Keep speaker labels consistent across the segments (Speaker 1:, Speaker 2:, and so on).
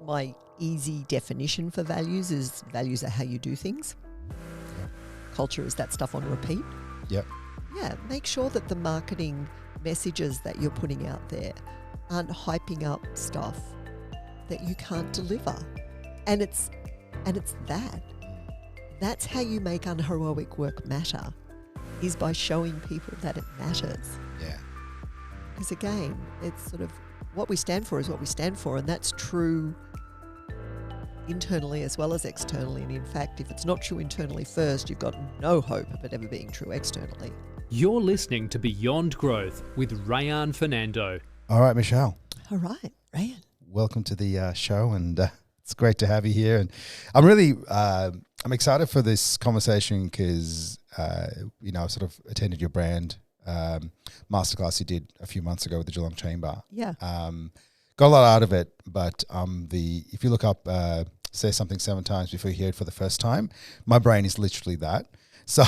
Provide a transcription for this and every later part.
Speaker 1: my easy definition for values is values are how you do things.
Speaker 2: Yep.
Speaker 1: Culture is that stuff on repeat.
Speaker 2: Yep.
Speaker 1: Yeah, make sure that the marketing messages that you're putting out there aren't hyping up stuff that you can't deliver. And it's that. That's how you make unheroic work matter, is by showing people that it matters.
Speaker 2: Yeah.
Speaker 1: Because again, it's sort of what we stand for is what we stand for, and that's true internally as well as externally. And in fact, if it's not true internally first, you've got no hope of it ever being true externally.
Speaker 3: You're listening to Beyond Growth with Rayan Fernando.
Speaker 2: All right, Michelle.
Speaker 1: All right, Rayan.
Speaker 2: Welcome to the show, and it's great to have you here. And I'm really I'm excited for this conversation because you know, I sort of attended your brand masterclass you did a few months ago with the Geelong Chamber.
Speaker 1: Yeah.
Speaker 2: Got a lot out of it, but if you look up say something 7 times before you hear it for the first time, my brain is literally that. So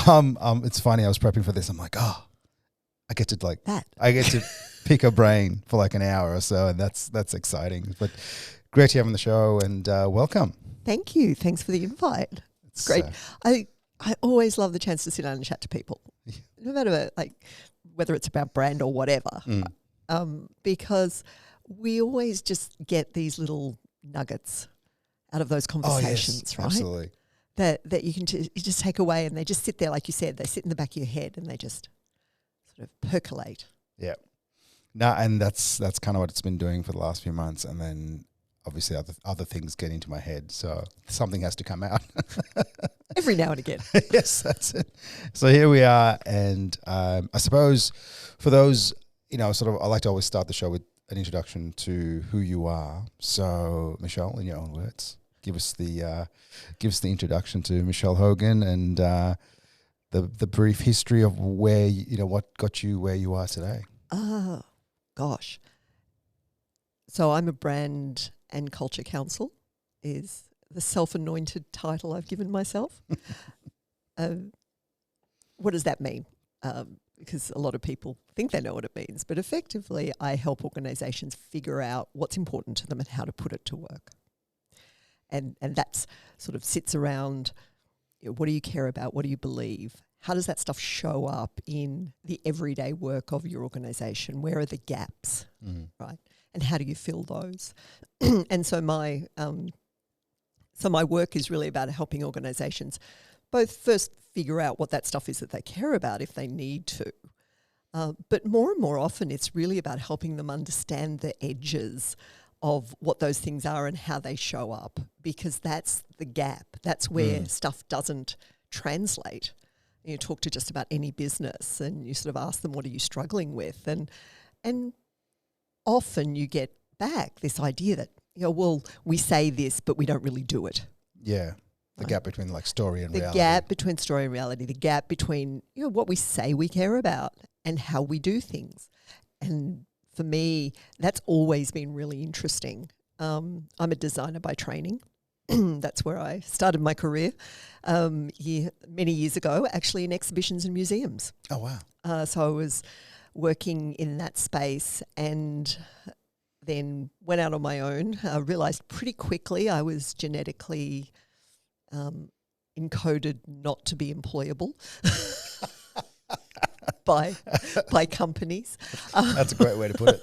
Speaker 2: it's funny, I was prepping for this. I'm like, I get to pick a brain for like an hour or so, and that's exciting. But great to have you on the show, and welcome.
Speaker 1: Thank you. Thanks for the invite. It's great. I always love the chance to sit down and chat to people, no matter whether it's about brand or whatever, because we always just get these little nuggets out of those conversations, right?
Speaker 2: Absolutely.
Speaker 1: That you can you just take away, and they just sit there, like you said, they sit in the back of your head and they just sort of percolate.
Speaker 2: Yeah. No, and that's kind of what it's been doing for the last few months, and then obviously other things get into my head, so something has to come out.
Speaker 1: Every now and again.
Speaker 2: Yes, that's it. So here we are, and I suppose for those, you know, sort of, I like to always start the show with an introduction to who you are. So, Michelle, in your own words, give us the introduction to Michel Hogan and the brief history of where what got you where you are today.
Speaker 1: Oh, gosh. So I'm a brand and culture counsel, is the self-anointed title I've given myself. What does that mean? Because a lot of people think they know what it means, but effectively I help organisations figure out what's important to them and how to put it to work. And that's sort of sits around, what do you care about? What do you believe? How does that stuff show up in the everyday work of your organisation? Where are the gaps, right? And how do you fill those? And so my work is really about helping organisations both first figure out what that stuff is that they care about if they need to, but more and more often it's really about helping them understand the edges of what those things are and how they show up, because that's the gap. That's where stuff doesn't translate. You talk to just about any business and you sort of ask them, what are you struggling with? And often you get back this idea that, well, we say this, but we don't really do it.
Speaker 2: Yeah. The gap between story and reality.
Speaker 1: The gap between story and reality. The gap between, what we say we care about and how we do things. And for me, that's always been really interesting. I'm a designer by training. That's where I started my career many years ago, actually in exhibitions and museums.
Speaker 2: Oh, wow.
Speaker 1: So I was working in that space and then went out on my own. I realised pretty quickly I was genetically encoded not to be employable by companies.
Speaker 2: That's a great way to put it.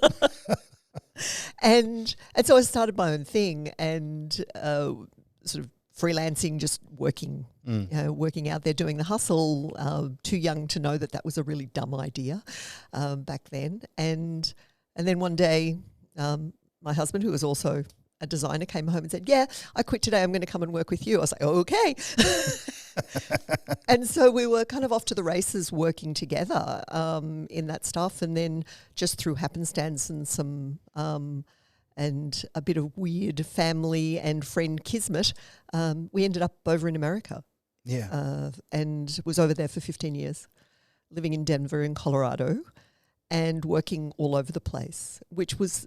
Speaker 1: And so I started my own thing and sort of freelancing, just working, working out there, doing the hustle. Too young to know that was a really dumb idea back then. And then one day, my husband, who was also a designer, came home and said, "Yeah, I quit today. I'm going to come and work with you." I was like, "Oh, okay." And so we were kind of off to the races working together in that stuff. And then just through happenstance and some and a bit of weird family and friend kismet, we ended up over in America.
Speaker 2: Yeah.
Speaker 1: And was over there for 15 years, living in Denver in Colorado and working all over the place, which was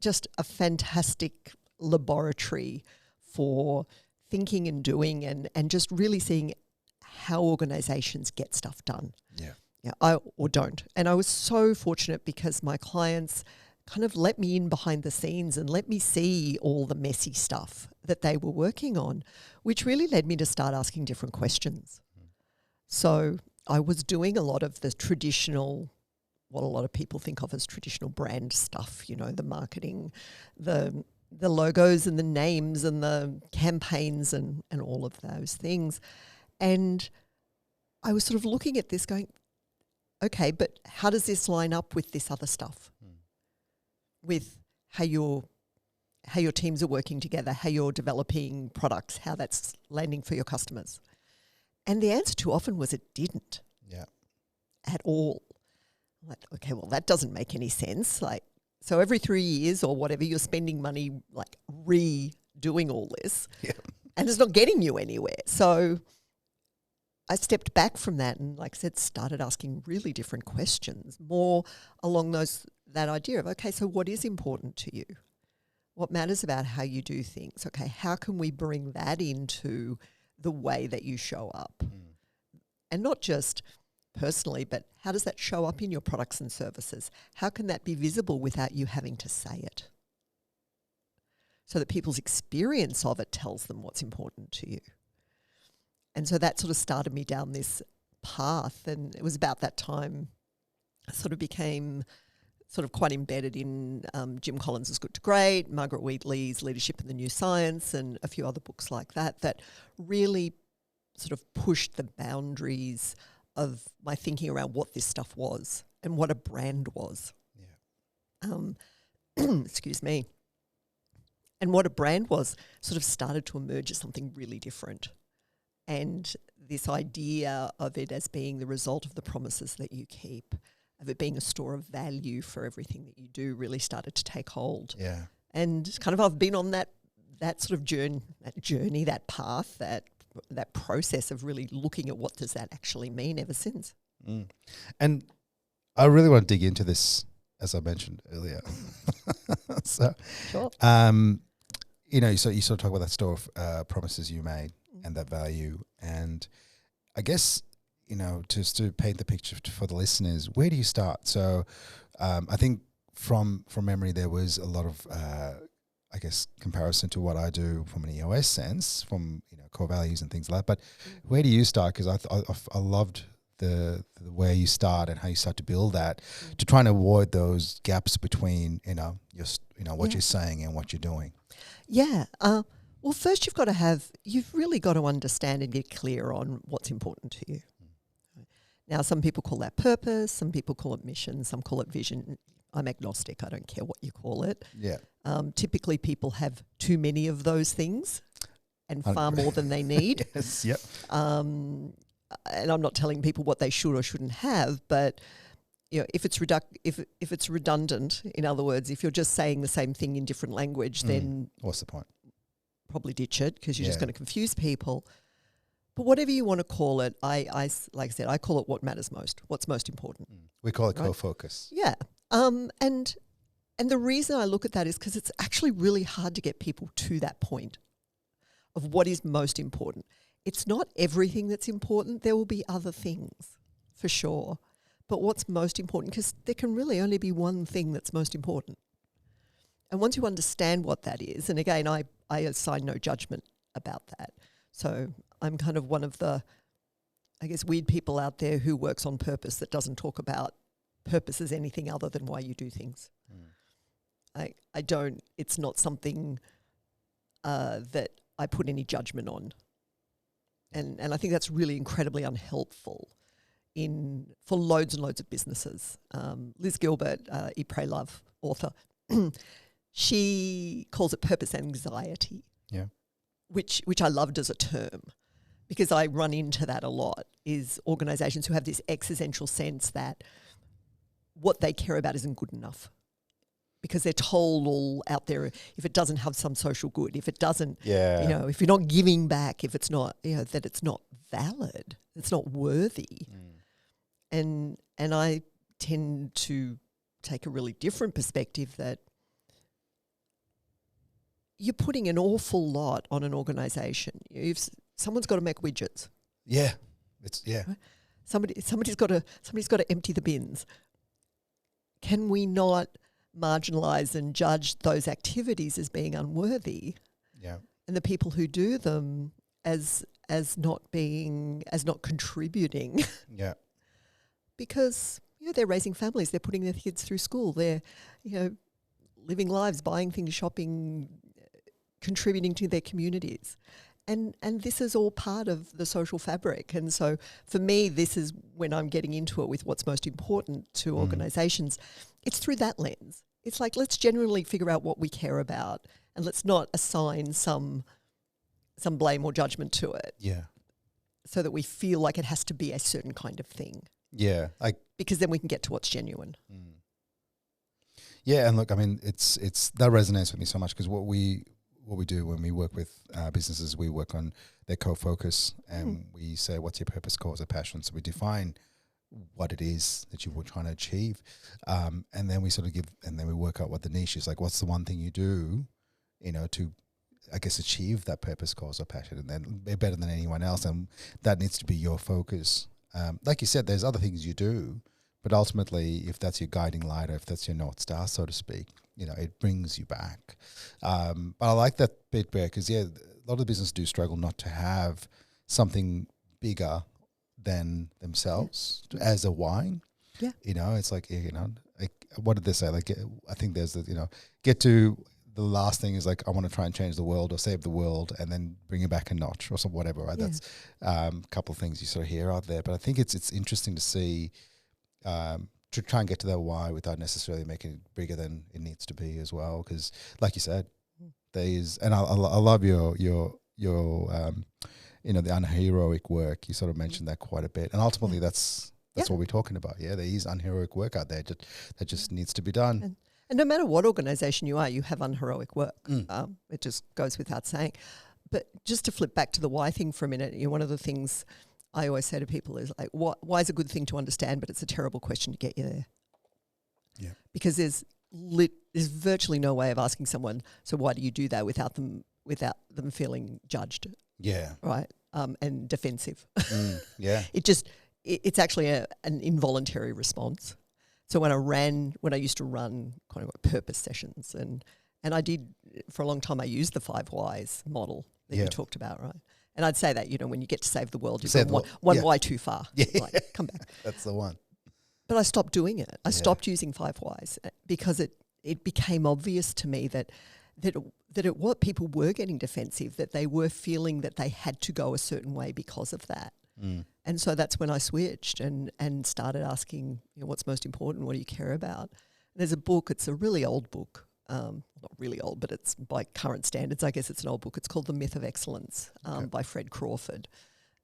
Speaker 1: just a fantastic laboratory for thinking and doing and just really seeing how organizations get stuff done.
Speaker 2: Yeah.
Speaker 1: Yeah, or don't. And I was so fortunate because my clients kind of let me in behind the scenes and let me see all the messy stuff that they were working on, which really led me to start asking different questions. So I was doing a lot of the traditional, what a lot of people think of as traditional brand stuff, you know, the marketing, the logos and the names and the campaigns and all of those things. And I was sort of looking at this going, okay, but how does this line up with this other stuff? With how your teams are working together, how you're developing products, how that's landing for your customers. And the answer too often was it didn't.
Speaker 2: Yeah.
Speaker 1: At all. I'm like, okay, well, that doesn't make any sense. Like, so every 3 years or whatever, you're spending money like redoing all this.
Speaker 2: Yeah.
Speaker 1: And it's not getting you anywhere. So I stepped back from that and, like I said, started asking really different questions, more along that idea of, okay, so what is important to you? What matters about how you do things? Okay, how can we bring that into the way that you show up? And not just personally, but how does that show up in your products and services? How can that be visible without you having to say it? So that people's experience of it tells them what's important to you. And so that sort of started me down this path. And it was about that time I sort of became sort of quite embedded in Jim Collins' Good to Great, Margaret Wheatley's Leadership in the New Science, and a few other books like that really sort of pushed the boundaries of my thinking around what this stuff was and what a brand was. Yeah. Excuse me. And what a brand was sort of started to emerge as something really different. And this idea of it as being the result of the promises that you keep, of it being a store of value for everything that you do, really started to take hold.
Speaker 2: Yeah.
Speaker 1: And kind of I've been on that sort of journey, that path, that process of really looking at what does that actually mean ever since.
Speaker 2: And I really want to dig into this, as I mentioned earlier. So,
Speaker 1: sure.
Speaker 2: You know, so you sort of talk about that store of promises you made and that value. And I guess, you know, just to paint the picture for the listeners, where do you start? So I think from memory, there was a lot of, I guess, comparison to what I do from an EOS sense, from, you know, core values and things like that. But where do you start? Because I loved the way you start and how you start to build that to try and avoid those gaps between, you know, what you're saying and what you're doing.
Speaker 1: Yeah. Well, first you've really got to understand and get clear on what's important to you. Now, some people call that purpose, some people call it mission, some call it vision. I'm agnostic. I don't care what you call it.
Speaker 2: Yeah.
Speaker 1: Typically, people have too many of those things and far more than they need.
Speaker 2: Yes, yep.
Speaker 1: And I'm not telling people what they should or shouldn't have, but you know, if it's redundant, in other words, if you're just saying the same thing in different language, then
Speaker 2: what's the point?
Speaker 1: Probably ditch it because you're just going to confuse people. But whatever you want to call it, I like I said, I call it what matters most, what's most important.
Speaker 2: We call it co-focus.
Speaker 1: Yeah. And the reason I look at that is because it's actually really hard to get people to that point of what is most important. It's not everything that's important. There will be other things for sure. But what's most important, because there can really only be one thing that's most important. And once you understand what that is, and again, I assign no judgment about that. So I'm kind of one of the, I guess, weird people out there who works on purpose that doesn't talk about purpose as anything other than why you do things. I don't, it's not something that I put any judgment on. And I think that's really incredibly unhelpful for loads and loads of businesses. Liz Gilbert, Eat, Pray, Love author, she calls it purpose anxiety.
Speaker 2: Yeah.
Speaker 1: Which I loved as a term because I run into that a lot, is organisations who have this existential sense that what they care about isn't good enough because they're told all out there if it doesn't have some social good, if it doesn't, you know, if you're not giving back, if it's not, you know, that it's not valid, it's not worthy. And I tend to take a really different perspective that you're putting an awful lot on an organisation. Someone's got to make widgets.
Speaker 2: Yeah,
Speaker 1: right? Somebody's got to empty the bins. Can we not marginalise and judge those activities as being unworthy,
Speaker 2: Yeah.
Speaker 1: and the people who do them as not contributing,
Speaker 2: Yeah.
Speaker 1: because they're raising families, they're putting their kids through school, they're living lives, buying things, shopping, contributing to their communities. And this is all part of the social fabric. And so for me, this is when I'm getting into it with what's most important to organisations. It's through that lens. It's like, let's genuinely figure out what we care about, and let's not assign some blame or judgment to it.
Speaker 2: Yeah.
Speaker 1: So that we feel like it has to be a certain kind of thing.
Speaker 2: Yeah.
Speaker 1: Because then we can get to what's genuine.
Speaker 2: Yeah, and look, I mean, it's that resonates with me so much, because what we do when we work with businesses, we work on their co-focus, and we say, what's your purpose, cause, or passion? So we define what it is that you were trying to achieve, and then we sort of we work out what the niche is. Like, what's the one thing you do, to, I guess, achieve that purpose, cause, or passion, and then be better than anyone else, and that needs to be your focus. Like you said, there's other things you do, but ultimately, if that's your guiding light, or if that's your North Star, so to speak, it brings you back. But I like that bit, Bear, because, a lot of businesses do struggle not to have something bigger than themselves as a why.
Speaker 1: Yeah.
Speaker 2: It's like, like, what did they say? Like, I think there's the, get to the last thing is like, I want to try and change the world or save the world, and then bring it back a notch or some whatever, right? Yeah. That's a couple of things you sort of hear out there. But I think it's interesting to see, to try and get to that why without necessarily making it bigger than it needs to be as well. Because, like you said, there is, and I love your the unheroic work. You sort of mentioned that quite a bit, and ultimately that's what we're talking about. Yeah, there is unheroic work out there that just needs to be done.
Speaker 1: And no matter what organisation you are, you have unheroic work. It just goes without saying. But just to flip back to the why thing for a minute, one of the things I always say to people is like, why is a good thing to understand, but it's a terrible question to get you there.
Speaker 2: Yeah.
Speaker 1: Because there's virtually no way of asking someone, so why do you do that, without them feeling judged.
Speaker 2: Yeah.
Speaker 1: Right. And defensive.
Speaker 2: Yeah.
Speaker 1: It's actually an involuntary response. So when I used to run kind of purpose sessions, and I did for a long time, I used the 5 whys model that you talked about, right? And I'd say that, when you get to save the world, you've gone one why too far.
Speaker 2: Yeah.
Speaker 1: Like, come back.
Speaker 2: That's the one.
Speaker 1: But I stopped doing it. I stopped using 5 whys because it became obvious to me that what people were getting defensive, that they were feeling that they had to go a certain way because of that. And so that's when I switched and started asking, what's most important? What do you care about? And there's a book, it's a really old book, not really old, but it's by current standards, I guess it's an old book. It's called The Myth of Excellence by Fred Crawford.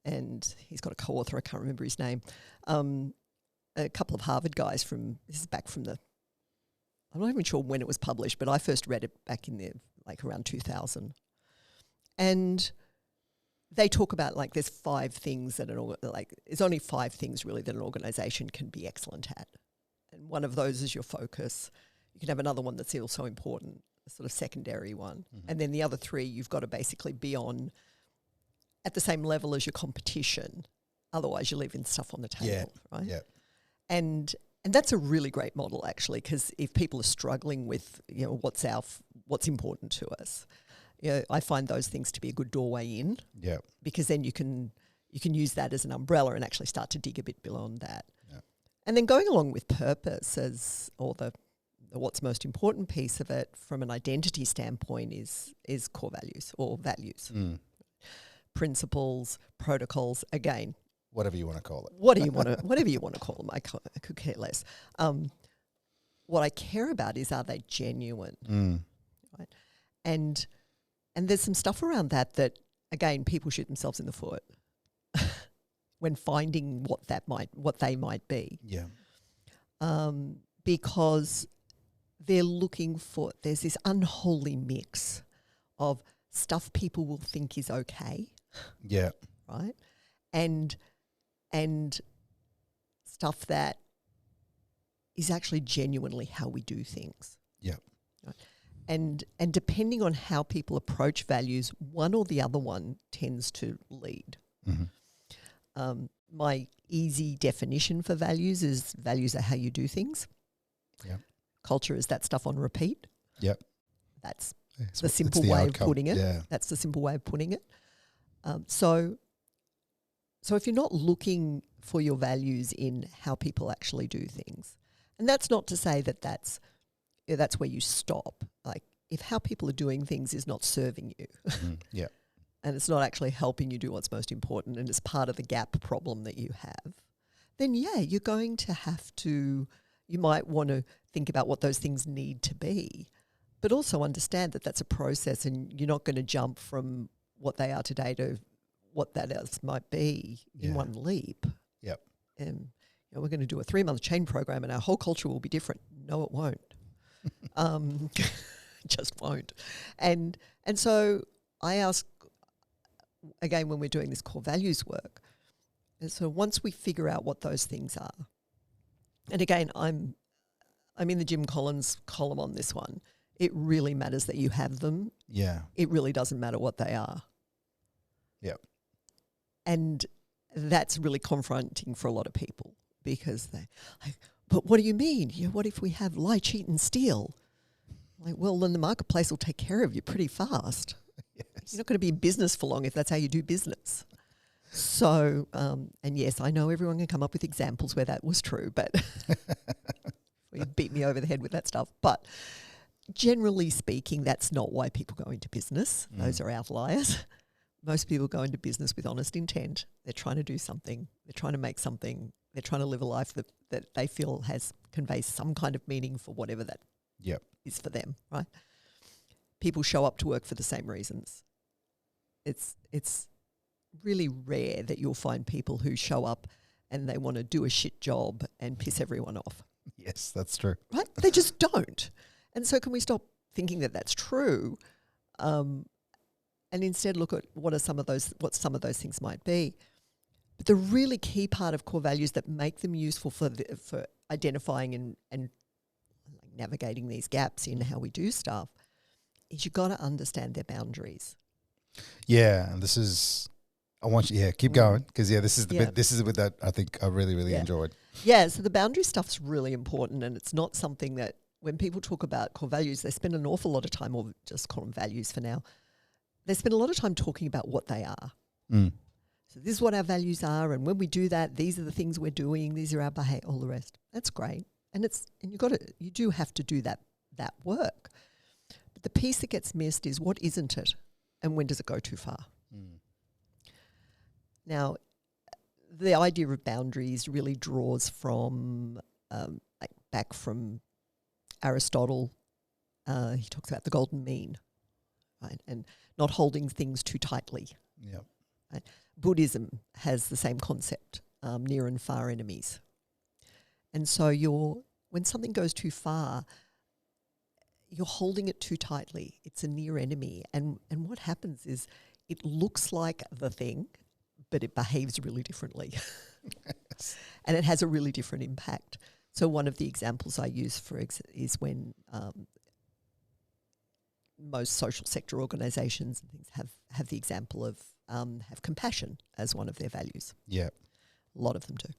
Speaker 1: And he's got a co-author, I can't remember his name. A couple of Harvard guys this is back from I'm not even sure when it was published, but I first read it back in around 2000. And they talk about there's 5 things that there's only 5 things really that an organisation can be excellent at. And one of those is your focus. You can have another one that's also important, a sort of secondary one. And then the other 3 you've got to basically be on at the same level as your competition. Otherwise you're leaving stuff on the table, right?
Speaker 2: Yeah.
Speaker 1: And that's a really great model, actually, because if people are struggling with, what's important to us, I find those things to be a good doorway in.
Speaker 2: Yeah.
Speaker 1: Because then you can use that as an umbrella and actually start to dig a bit beyond that.
Speaker 2: Yeah.
Speaker 1: And then going along with purpose the what's most important piece of it from an identity standpoint is core values or values. Principles, protocols, again.
Speaker 2: Whatever you want to call it.
Speaker 1: Whatever you want to call them. I could care less. What I care about is, are they genuine? Right? And there's some stuff around that again, people shoot themselves in the foot when finding what they might be.
Speaker 2: Yeah.
Speaker 1: Because they're looking for, there's this unholy mix of stuff people will think is okay.
Speaker 2: Yeah.
Speaker 1: Right? And stuff that is actually genuinely how we do things.
Speaker 2: Yeah.
Speaker 1: Right? And depending on how people approach values, one or the other one tends to lead. My easy definition for values is values are how you do things.
Speaker 2: Yeah.
Speaker 1: culture is that stuff on repeat.
Speaker 2: Yep.
Speaker 1: That's
Speaker 2: It's
Speaker 1: the
Speaker 2: it's
Speaker 1: simple
Speaker 2: the
Speaker 1: way
Speaker 2: outcome.
Speaker 1: of putting it.
Speaker 2: Yeah.
Speaker 1: That's the simple way of putting it. So if you're not looking for your values in how people actually do things, and that's not to say that that's where you stop. Like if how people are doing things is not serving you,
Speaker 2: Yeah.
Speaker 1: and it's not actually helping you do what's most important, and it's part of the gap problem that you have, then yeah, you're going to have to. You might want to think about what those things need to be, but also understand that that's a process, and you're not going to jump from what they are today to what that else might be in one leap.
Speaker 2: Yep.
Speaker 1: And we're going to do a 3-month chain program, and our whole culture will be different. No, it won't. It just won't. And so I ask again when we're doing this core values work. And so once we figure out what those things are, and again, I'm in the Jim Collins column on this one. It really matters that you have them.
Speaker 2: Yeah.
Speaker 1: It really doesn't matter what they are.
Speaker 2: Yep.
Speaker 1: And that's really confronting for a lot of people because they like, but what do you mean? What if we have lie, cheat and steal? Like, well, then the marketplace will take care of you pretty fast.
Speaker 2: Yes.
Speaker 1: You're not going to be in business for long if that's how you do business. So, and yes, I know everyone can come up with examples where that was true, but you beat me over the head with that stuff. But generally speaking, that's not why people go into business. Those are outliers. Most people go into business with honest intent. They're trying to do something. They're trying to make something. They're trying to live a life that they feel conveys some kind of meaning for whatever that is for them, right? People show up to work for the same reasons. It's really rare that you'll find people who show up and they want to do a shit job and piss everyone off.
Speaker 2: Yes, that's true.
Speaker 1: Right? They just don't. And so can we stop thinking that that's true and instead look at what some of those things might be. But the really key part of core values that make them useful for identifying and navigating these gaps in how we do stuff is you've got to understand their boundaries.
Speaker 2: Yeah, and this is I want you keep going because this is the bit this is the bit that I think I really enjoyed.
Speaker 1: Yeah, so the boundary stuff's really important, and it's not something that when people talk about core values, they spend an awful lot of time, or just call them values for now, they spend a lot of time talking about what they are. So this is what our values are, and when we do that, these are the things we're doing, these are our behavior, all the rest. That's great. And you do have to do that work. But the piece that gets missed is what isn't it, and when does it go too far? Now, the idea of boundaries really draws from back from Aristotle. He talks about the golden mean, right, and not holding things too tightly.
Speaker 2: Yep.
Speaker 1: Right? Buddhism has the same concept, near and far enemies. And so when something goes too far, you're holding it too tightly. It's a near enemy. And what happens is it looks like the thing, but it behaves really differently. And it has a really different impact. So one of the examples I use is when most social sector organisations and things have the example of have compassion as one of their values.
Speaker 2: Yeah.
Speaker 1: A lot of them do.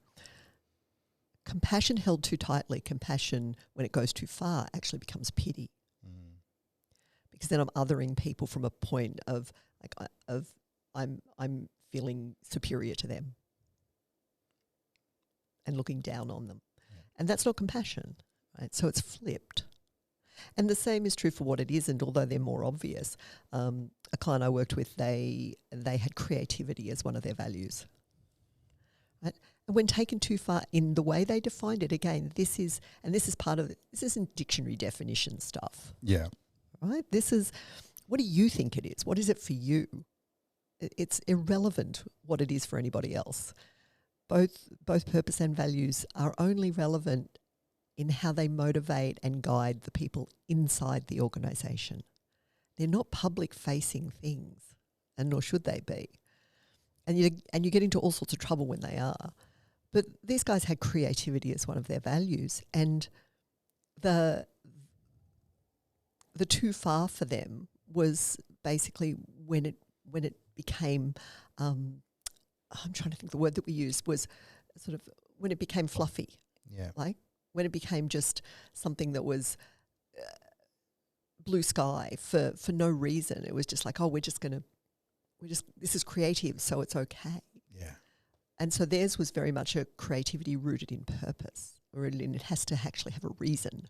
Speaker 1: Compassion held too tightly, compassion when it goes too far actually becomes pity. Because then I'm othering people from a point of I'm feeling superior to them and looking down on them. Yeah. And that's not compassion, right? So it's flipped. And the same is true for what it isn't, although they're more obvious. A client I worked with, they had creativity as one of their values. Right? And when taken too far in the way they defined it, again, this isn't dictionary definition stuff.
Speaker 2: Yeah.
Speaker 1: Right? This is, what do you think it is? What is it for you? It's irrelevant what it is for anybody else. Both purpose and values are only relevant in how they motivate and guide the people inside the organisation. They're not public-facing things, and nor should they be. And you get into all sorts of trouble when they are. But these guys had creativity as one of their values, and the too far for them was basically when it became, I'm trying to think the word that we used was sort of when it became fluffy.
Speaker 2: Yeah.
Speaker 1: Like when it became just something that was blue sky for no reason. It was just like, oh, this is creative, so it's okay.
Speaker 2: Yeah.
Speaker 1: And so theirs was very much a creativity rooted in purpose, rooted in it has to actually have a reason.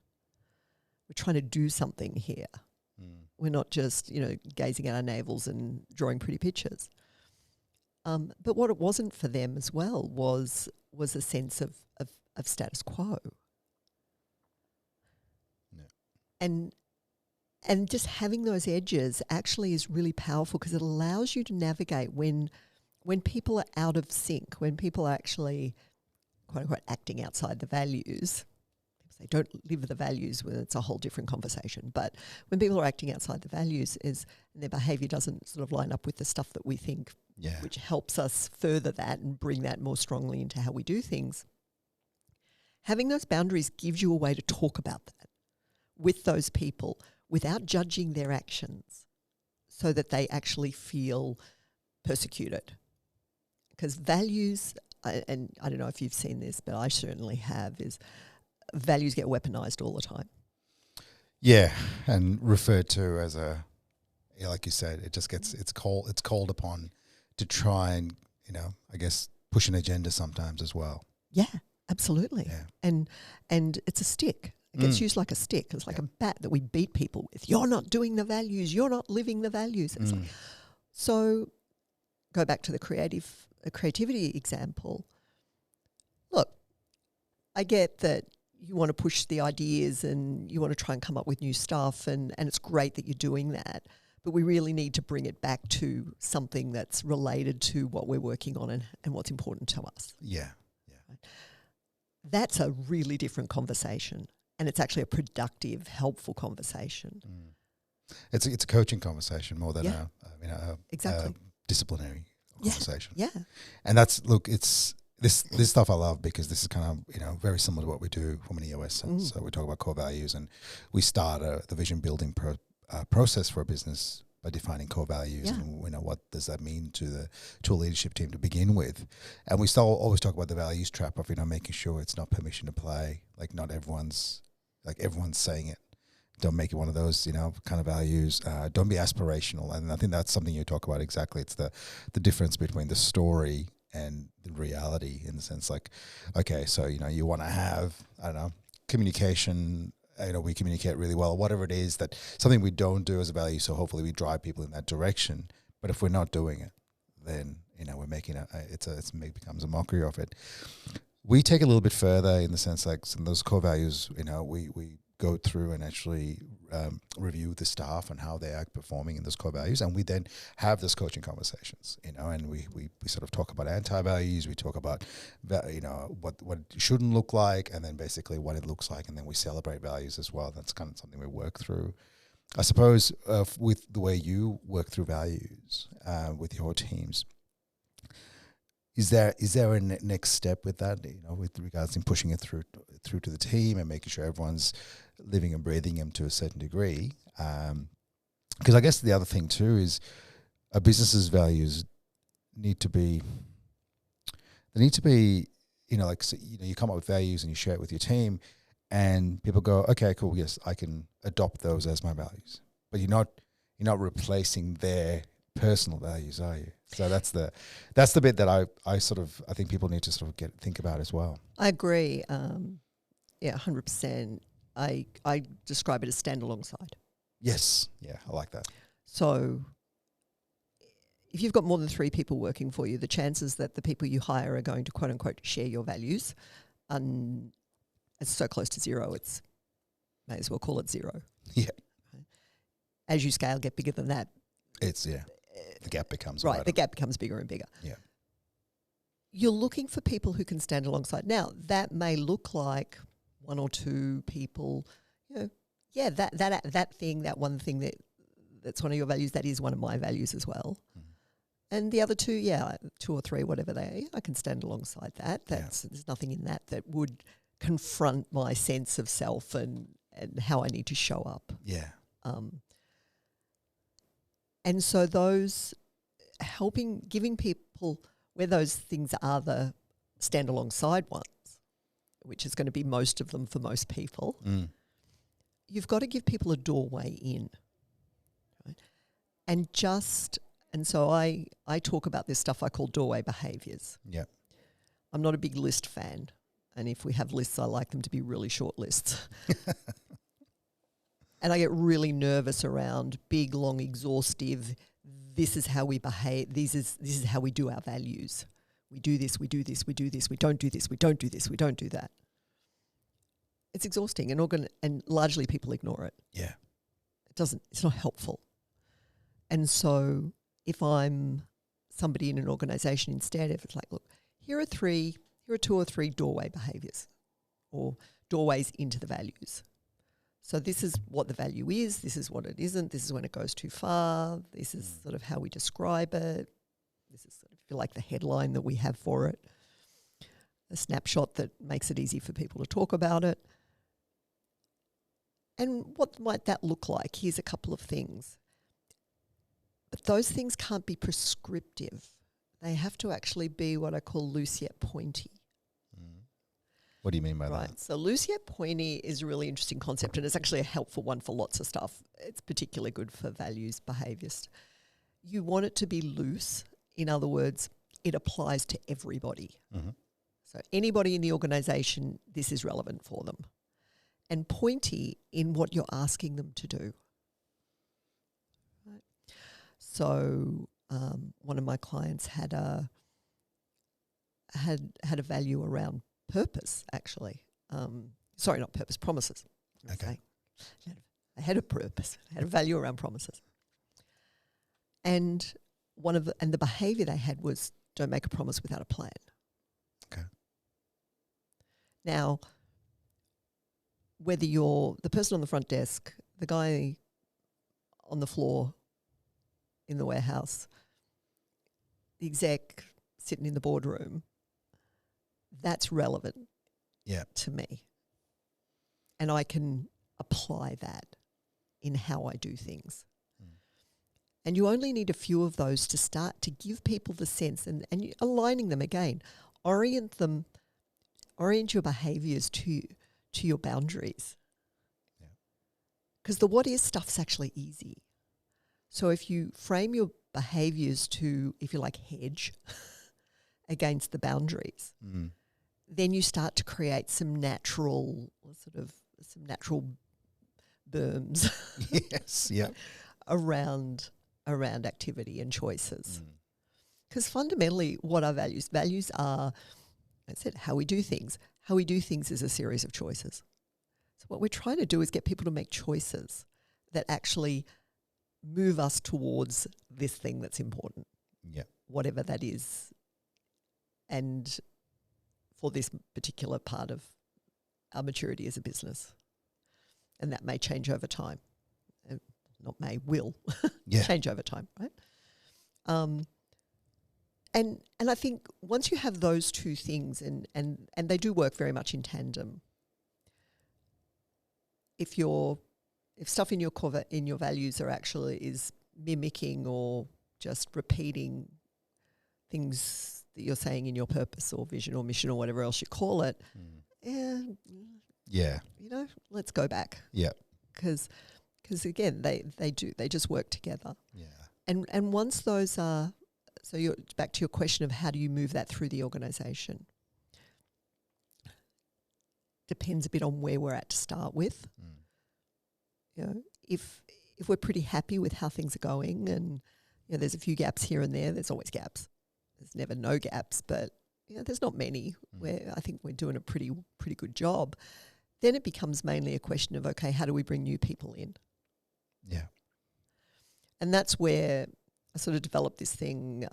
Speaker 1: We're trying to do something here. We're not just, gazing at our navels and drawing pretty pictures. But what it wasn't for them as well was a sense of status quo. Yeah. And just having those edges actually is really powerful because it allows you to navigate when people are out of sync, when people are actually, quote unquote, acting outside the values. They don't live the values, well, it's a whole different conversation. But when people are acting outside the values and their behaviour doesn't sort of line up with the stuff that we think, which helps us further that and bring that more strongly into how we do things, having those boundaries gives you a way to talk about that with those people without judging their actions so that they actually feel persecuted. Because values, and I don't know if you've seen this, but I certainly have, is values get weaponized all the time.
Speaker 2: Yeah, and referred to as like you said, it just gets it's called upon to try and I guess push an agenda sometimes as well.
Speaker 1: Yeah, absolutely. Yeah. And it's a stick. It gets used like a stick. It's like a bat that we beat people with. You're not doing the values. You're not living the values. It's like, so go back to the creativity example. Look, I get that you want to push the ideas and you want to try and come up with new stuff and it's great that you're doing that, but we really need to bring it back to something that's related to what we're working on and what's important to us.
Speaker 2: Yeah.
Speaker 1: Right? That's a really different conversation and it's actually a productive, helpful conversation.
Speaker 2: It's a coaching conversation more than
Speaker 1: exactly.
Speaker 2: a disciplinary conversation.
Speaker 1: Yeah.
Speaker 2: And that's, look, it's this stuff I love because this is kind of, very similar to what we do from an EOS sense. So we talk about core values and we start the vision building process for a business by defining core values and what does that mean to a leadership team to begin with. And we still always talk about the values trap of, making sure it's not permission to play, like not everyone's saying it. Don't make it one of those, kind of values. Don't be aspirational. And I think that's something you talk about exactly. It's the difference between the story and the reality in the sense like, okay, so, you want to have, I don't know, communication, we communicate really well, whatever it is, that something we don't do as a value. So hopefully we drive people in that direction. But if we're not doing it, then, we're making it becomes a mockery of it. We take a little bit further in the sense like some of those core values, we go through and actually review the staff and how they are performing in those core values. And we then have those coaching conversations, and we sort of talk about anti-values. We talk about, what it shouldn't look like and then basically what it looks like. And then we celebrate values as well. That's kind of something we work through. I suppose with the way you work through values with your teams, is there a next step with that, with regards to pushing it through to the team and making sure everyone's living and breathing them to a certain degree? Because I guess the other thing too is a business's values need to be, you come up with values and you share it with your team and people go, okay, cool, yes, I can adopt those as my values. But you're not replacing their personal values, are you? So that's the bit that I think people need to sort of think about as well.
Speaker 1: I agree. 100%. I describe it as stand alongside.
Speaker 2: Yes. Yeah, I like that. So
Speaker 1: if you've got more than 3 people working for you, the chances that the people you hire are going to quote unquote share your values it's so close to zero, it's may as well call it zero.
Speaker 2: Yeah.
Speaker 1: As you scale, get bigger than that.
Speaker 2: The gap becomes
Speaker 1: right.
Speaker 2: wider.
Speaker 1: The gap becomes bigger and bigger.
Speaker 2: Yeah.
Speaker 1: You're looking for people who can stand alongside. Now, that may look like 1 or 2 people, that thing, that one thing that's one of your values, that is one of my values as well. And the other 2, 2 or 3, whatever they are, I can stand alongside that. There's nothing in that would confront my sense of self and how I need to show up.
Speaker 2: Yeah.
Speaker 1: And so those giving people where those things are the stand alongside ones, which is going to be most of them for most people,
Speaker 2: Mm.
Speaker 1: you've got to give people a doorway in. Right? And so I talk about this stuff I call doorway behaviours.
Speaker 2: Yeah.
Speaker 1: I'm not a big list fan. And if we have lists, I like them to be really short lists. And I get really nervous around big, long, exhaustive, this is how we behave, this is how we do our values. We do this, we do this, we do this, we don't do this, we don't do this, we don't do that. It's exhausting and largely people ignore it.
Speaker 2: Yeah.
Speaker 1: It's not helpful. And so if I'm somebody in an organisation instead, if it's like, look, here are 2 or 3 doorway behaviours or doorways into the values. So this is what the value is, this is what it isn't, this is when it goes too far, this is sort of how we describe it, this is sort of, if you like, the headline that we have for it, a snapshot that makes it easy for people to talk about it. And what might that look like? Here's a couple of things. But those things can't be prescriptive. They have to actually be what I call loose yet pointy.
Speaker 2: What do you mean by
Speaker 1: Right.
Speaker 2: that?
Speaker 1: So loose yet pointy is a really interesting concept, and it's actually a helpful one for lots of stuff. It's particularly good for values, behaviours. You want it to be loose. In other words, it applies to everybody.
Speaker 2: Mm-hmm.
Speaker 1: So anybody in the organisation, this is relevant for them. And pointy in what you're asking them to do. Right. So one of my clients had a value around purpose, actually. Sorry, not purpose, promises.
Speaker 2: Okay.
Speaker 1: They had a purpose, they had a value around promises. And the behaviour they had was don't make a promise without a plan.
Speaker 2: Okay.
Speaker 1: Now, whether you're the person on the front desk, the guy on the floor in the warehouse, the exec sitting in the boardroom, that's relevant to me. And I can apply that in how I do things. And you only need a few of those to start to give people the sense and aligning them again. Orient your behaviours to your boundaries. Because the what is stuff's actually easy. So if you frame your behaviours to, if you like, hedge against the boundaries, then you start to create some natural berms
Speaker 2: Yes. Yeah.
Speaker 1: around activity and choices. Because fundamentally, what are values? Values are, I said, how we do things. How we do things is a series of choices. So what we're trying to do is get people to make choices that actually move us towards this thing that's important.
Speaker 2: Yeah.
Speaker 1: Whatever that is. And for this particular part of our maturity as a business. And that may change over time. Not may, will change over time, right? And I think once you have those two things, and they do work very much in tandem. If stuff in your values is mimicking or just repeating things that you're saying in your purpose or vision or mission or whatever else you call it, let's go back.
Speaker 2: Yeah.
Speaker 1: Because again, they just work together.
Speaker 2: Yeah.
Speaker 1: And once those are, so you're back to your question of how do you move that through the organisation? Depends a bit on where we're at to start with. You know, if we're pretty happy with how things are going, and there's a few gaps here and there. There's always gaps. There's never no gaps, but there's not many. Where I think we're doing a pretty good job. Then it becomes mainly a question of, okay, how do we bring new people in?
Speaker 2: Yeah.
Speaker 1: And that's where I sort of developed this thing.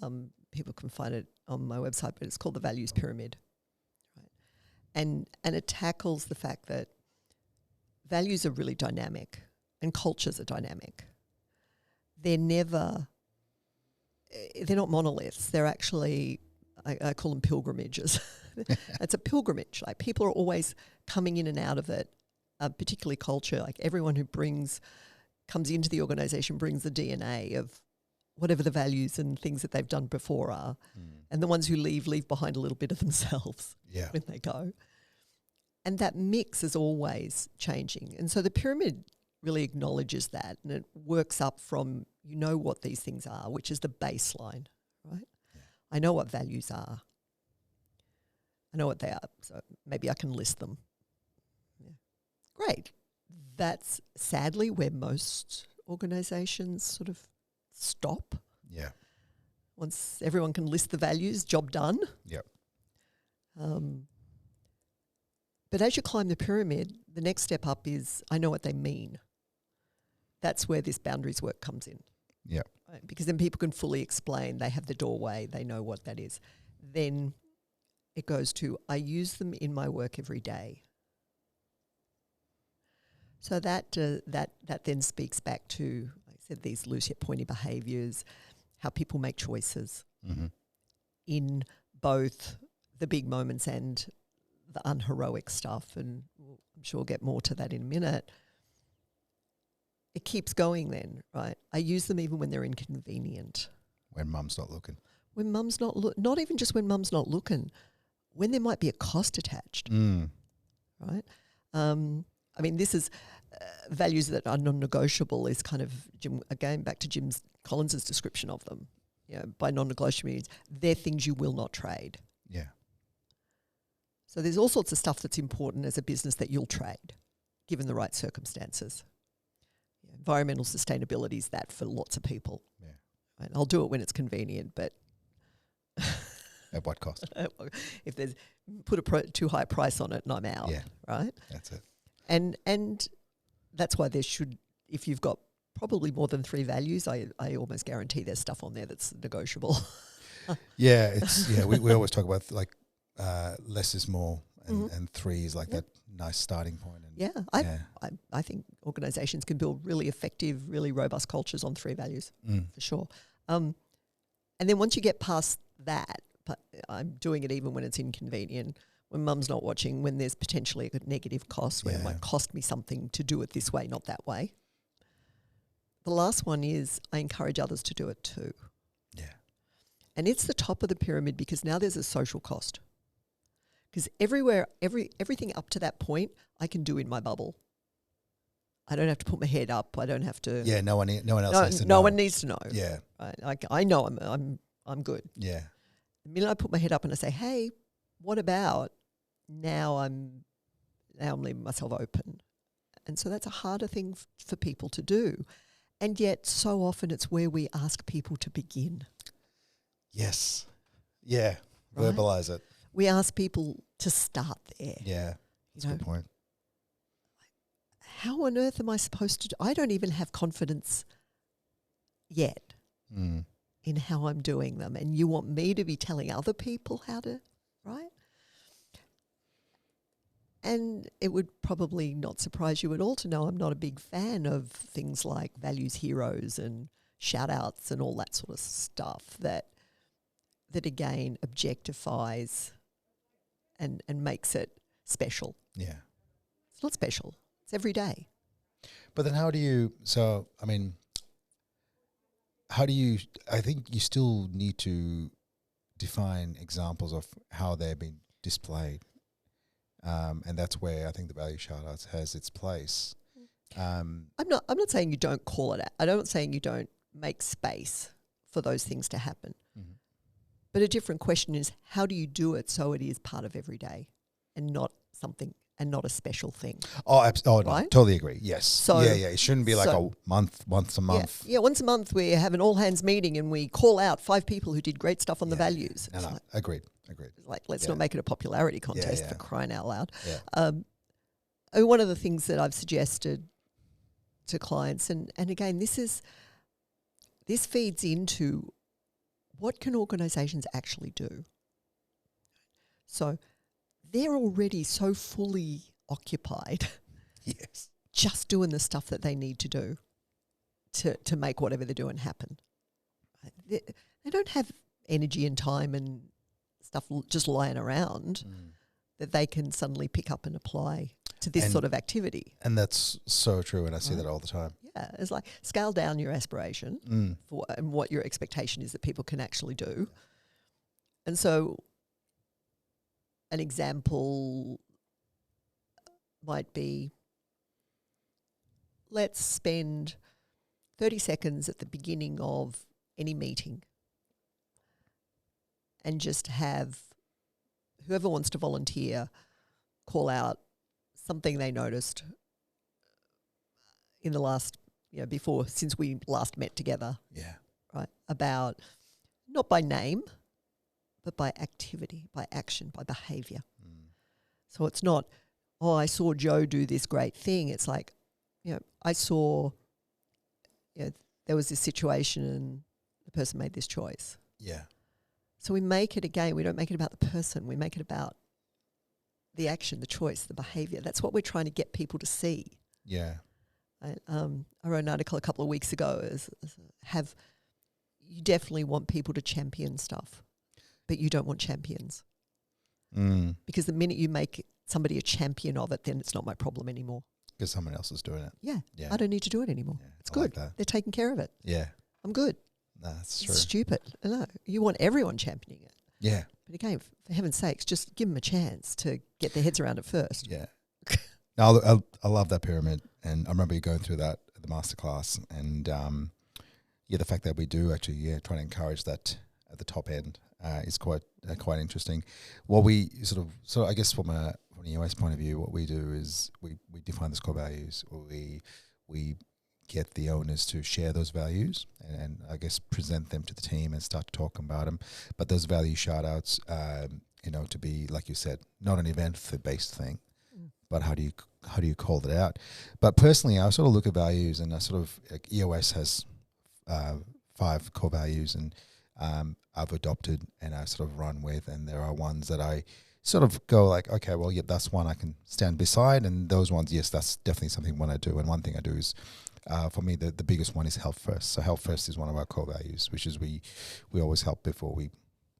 Speaker 1: People can find it on my website, but it's called the Values Pyramid. Right? And it tackles the fact that values are really dynamic and cultures are dynamic. They're not monoliths. They're actually, I call them pilgrimages. It's a pilgrimage. Like people are always coming in and out of it, particularly culture. Like everyone who comes into the organisation brings the DNA of whatever the values and things that they've done before are. And the ones who leave behind a little bit of themselves when they go. And that mix is always changing. And so the pyramid really acknowledges that, and it works up from, you know what these things are, which is the baseline, right?
Speaker 2: Yeah.
Speaker 1: I know what values are. I know what they are, so maybe I can list them. Yeah. Great. That's sadly where most organisations sort of stop.
Speaker 2: Yeah.
Speaker 1: Once everyone can list the values, job done.
Speaker 2: Yep.
Speaker 1: But as you climb the pyramid, the next step up is, I know what they mean. That's where this boundaries work comes in.
Speaker 2: Yeah.
Speaker 1: Right? Because then people can fully explain, they have the doorway, they know what that is. Then it goes to, I use them in my work every day. So that then speaks back to, like I said, these loose yet pointy behaviours, how people make choices in both the big moments and the unheroic stuff. And I'm sure we'll get more to that in a minute. It keeps going then, right? I use them even when they're inconvenient.
Speaker 2: When mum's not looking.
Speaker 1: When mum's not even just when mum's not looking, when there might be a cost attached, right? I mean, this is values that are non-negotiable is kind of, again, back to Jim Collins's description of them. You know, by non-negotiable means they're things you will not trade.
Speaker 2: Yeah.
Speaker 1: So there's all sorts of stuff that's important as a business that you'll trade, given the right circumstances. Environmental sustainability is that for lots of people.
Speaker 2: Yeah.
Speaker 1: Right? I'll do it when it's convenient, but
Speaker 2: At what cost?
Speaker 1: if there's too high a price on it and I'm out,
Speaker 2: Yeah.
Speaker 1: right?
Speaker 2: That's it.
Speaker 1: And that's why there should, if you've got probably more than 3 values, I almost guarantee there's stuff on there that's negotiable.
Speaker 2: Yeah, we always talk about like less is more, and 3 is like that nice starting point. And
Speaker 1: I think organisations can build really effective, really robust cultures on 3 values for sure. And then once you get past that, but I'm doing it even when it's inconvenient, when mum's not watching, when there's potentially a negative cost, when it might cost me something to do it this way, not that way. The last one is I encourage others to do it too.
Speaker 2: Yeah.
Speaker 1: And it's the top of the pyramid because now there's a social cost. Because everything up to that point, I can do in my bubble. I don't have to put my head up. I don't have to.
Speaker 2: Yeah, no one else needs to know.
Speaker 1: No one needs to know.
Speaker 2: Yeah.
Speaker 1: Right? I know I'm good.
Speaker 2: Yeah.
Speaker 1: The minute I put my head up and I say, hey, what about now I'm leaving myself open. And so that's a harder thing for people to do. And yet so often it's where we ask people to begin.
Speaker 2: Yes. Yeah.
Speaker 1: Right?
Speaker 2: Verbalize it.
Speaker 1: We ask people to start there.
Speaker 2: Yeah. That's a good point.
Speaker 1: How on earth am I supposed to do? I don't even have confidence yet in how I'm doing them. And you want me to be telling other people how to, right? And it would probably not surprise you at all to know I'm not a big fan of things like values heroes and shout outs and all that sort of stuff that again objectifies and makes it special.
Speaker 2: Yeah.
Speaker 1: It's not special. It's every day.
Speaker 2: But then how do you, I think you still need to define examples of how they're being displayed. And that's where I think the value shout-outs has its place.
Speaker 1: I'm not saying you don't call it out. I'm not saying you don't make space for those things to happen. Mm-hmm. But a different question is, how do you do it so it is part of every day and not something and not a special thing?
Speaker 2: Oh, no,
Speaker 1: right?
Speaker 2: Totally agree. Yes.
Speaker 1: So,
Speaker 2: yeah. It shouldn't be like once a month.
Speaker 1: Yeah, once a month we have an all-hands meeting and we call out 5 people who did great stuff on the values.
Speaker 2: No, agreed.
Speaker 1: Like, let's not make it a popularity contest for crying out loud.
Speaker 2: Yeah.
Speaker 1: One of the things that I've suggested to clients, and again, this feeds into what can organisations actually do. So they're already so fully occupied,
Speaker 2: yes,
Speaker 1: just doing the stuff that they need to do to make whatever they're doing happen. They don't have energy and time and stuff just lying around that they can suddenly pick up and apply to this sort of activity.
Speaker 2: And that's so true, and I see that all the time.
Speaker 1: Yeah, it's like scale down your aspiration and what your expectation is that people can actually do. And so an example might be, let's spend 30 seconds at the beginning of any meeting and just have whoever wants to volunteer call out something they noticed in the last, since we last met together.
Speaker 2: Yeah.
Speaker 1: Right. About, not by name, but by activity, by action, by behaviour. So it's not, I saw Joe do this great thing. It's like, I saw, there was this situation and the person made this choice.
Speaker 2: Yeah.
Speaker 1: So we make it again. We don't make it about the person. We make it about the action, the choice, the behaviour. That's what we're trying to get people to see.
Speaker 2: Yeah.
Speaker 1: I wrote an article a couple of weeks ago. You definitely want people to champion stuff, but you don't want champions. Because the minute you make somebody a champion of it, then it's not my problem anymore.
Speaker 2: Because someone else is doing it.
Speaker 1: Yeah.
Speaker 2: Yeah.
Speaker 1: I don't need to do it anymore.
Speaker 2: Yeah,
Speaker 1: it's good.
Speaker 2: Like
Speaker 1: they're taking care of it.
Speaker 2: Yeah.
Speaker 1: I'm good.
Speaker 2: No, that's true.
Speaker 1: It's stupid. No, you want everyone championing it.
Speaker 2: Yeah.
Speaker 1: But again, for heaven's sakes, just give them a chance to get their heads around it first.
Speaker 2: Yeah. No, I love that pyramid. And I remember you going through that at the masterclass. And the fact that we do actually try to encourage that at the top end is quite interesting. What we so I guess from a US point of view, what we do is we define those core values. We get the owners to share those values and I guess present them to the team and start to talk about them. But those value shout outs, to be, like you said, not an event-based thing, but how do you call it out? But personally, I sort of look at values and I EOS has 5 core values and I've adopted and I sort of run with, and there are ones that I sort of go like, okay, well, yeah, that's one I can stand beside, and those ones, yes, that's definitely something I want to do. And one thing I do is, for me, the biggest one is health first. So health first is one of our core values, which is we always help before we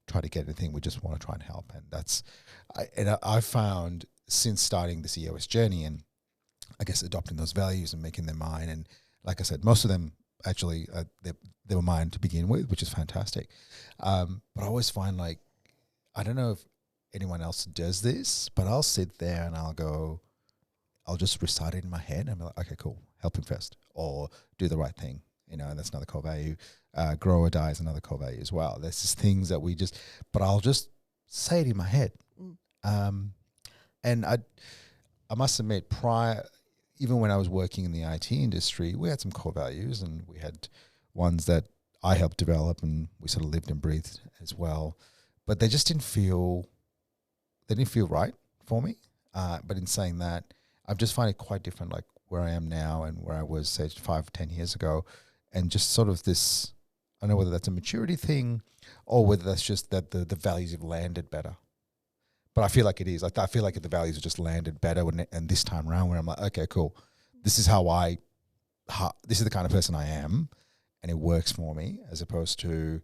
Speaker 2: try to get anything. We just want to try and help, and I found since starting this EOS journey and I guess adopting those values and making them mine, and like I said, most of them actually they were mine to begin with, which is fantastic. But I always find, like, I don't know if anyone else does this, but I'll sit there and I'll just recite it in my head. I'm like, okay, cool, help him first, or do the right thing. And that's another core value. Grow or die is another core value as well. There's just things that but I'll just say it in my head. And I must admit, even when I was working in the IT industry, we had some core values, and we had ones that I helped develop and we sort of lived and breathed as well. But they just didn't feel right for me. But in saying that, I just find it quite different, like where I am now and where I was, say, 5-10 years ago. And just sort of this, I don't know whether that's a maturity thing or whether that's just that the values have landed better. But I feel like it is. I feel like the values have just landed better and this time around where I'm like, okay, cool. This is this is the kind of person I am, and it works for me, as opposed to,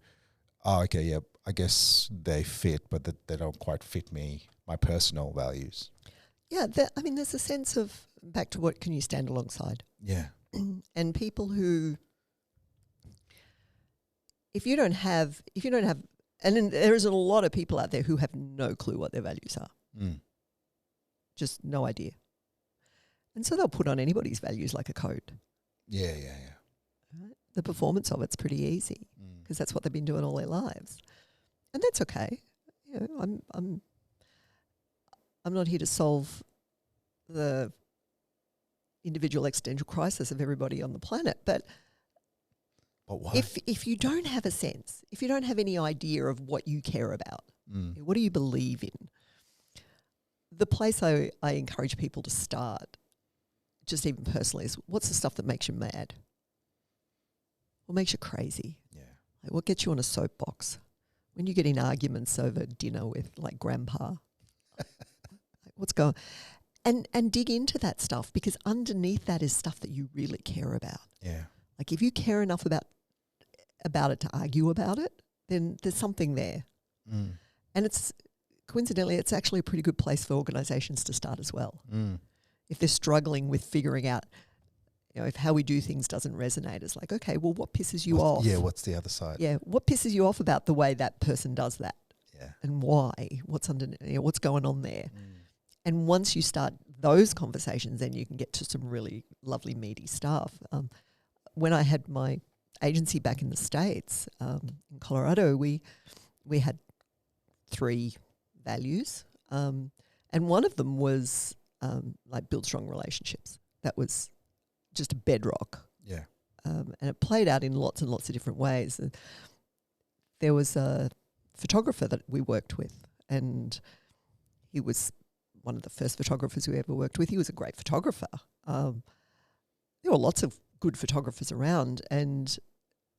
Speaker 2: okay, yeah, I guess they fit, but they don't quite fit me, my personal values.
Speaker 1: Yeah, there's a sense of, back to what can you stand alongside?
Speaker 2: Yeah.
Speaker 1: And people who, if you don't have, and then there is a lot of people out there who have no clue what their values are. Just no idea. And so they'll put on anybody's values like a code.
Speaker 2: Yeah.
Speaker 1: Right? The performance of it's pretty easy because that's what they've been doing all their lives. And that's okay. I'm not here to solve the individual existential crisis of everybody on the planet, but
Speaker 2: why?
Speaker 1: If you don't have a sense, if you don't have any idea of what you care about, what do you believe in, the place I encourage people to start, just even personally, is what's the stuff that makes you mad? What makes you crazy?
Speaker 2: Yeah.
Speaker 1: Like, what gets you on a soapbox? When you get in arguments over dinner with, like, grandpa, like, what's going on? And dig into that stuff, because underneath that is stuff that you really care about.
Speaker 2: Yeah.
Speaker 1: Like, if you care enough about it to argue about it, then there's something there. And it's coincidentally, it's actually a pretty good place for organisations to start as well. If they're struggling with figuring out, if how we do things doesn't resonate, it's like, okay, well, what pisses you off?
Speaker 2: Yeah, what's the other side?
Speaker 1: Yeah, what pisses you off about the way that person does that?
Speaker 2: Yeah.
Speaker 1: And why? What's going on there? And once you start those conversations, then you can get to some really lovely meaty stuff. When I had my agency back in the States, in Colorado, we had 3 values, and one of them was like build strong relationships. That was just a bedrock.
Speaker 2: Yeah.
Speaker 1: And it played out in lots and lots of different ways. And there was a photographer that we worked with, and he was one of the first photographers we ever worked with. He was a great photographer. There were lots of good photographers around, and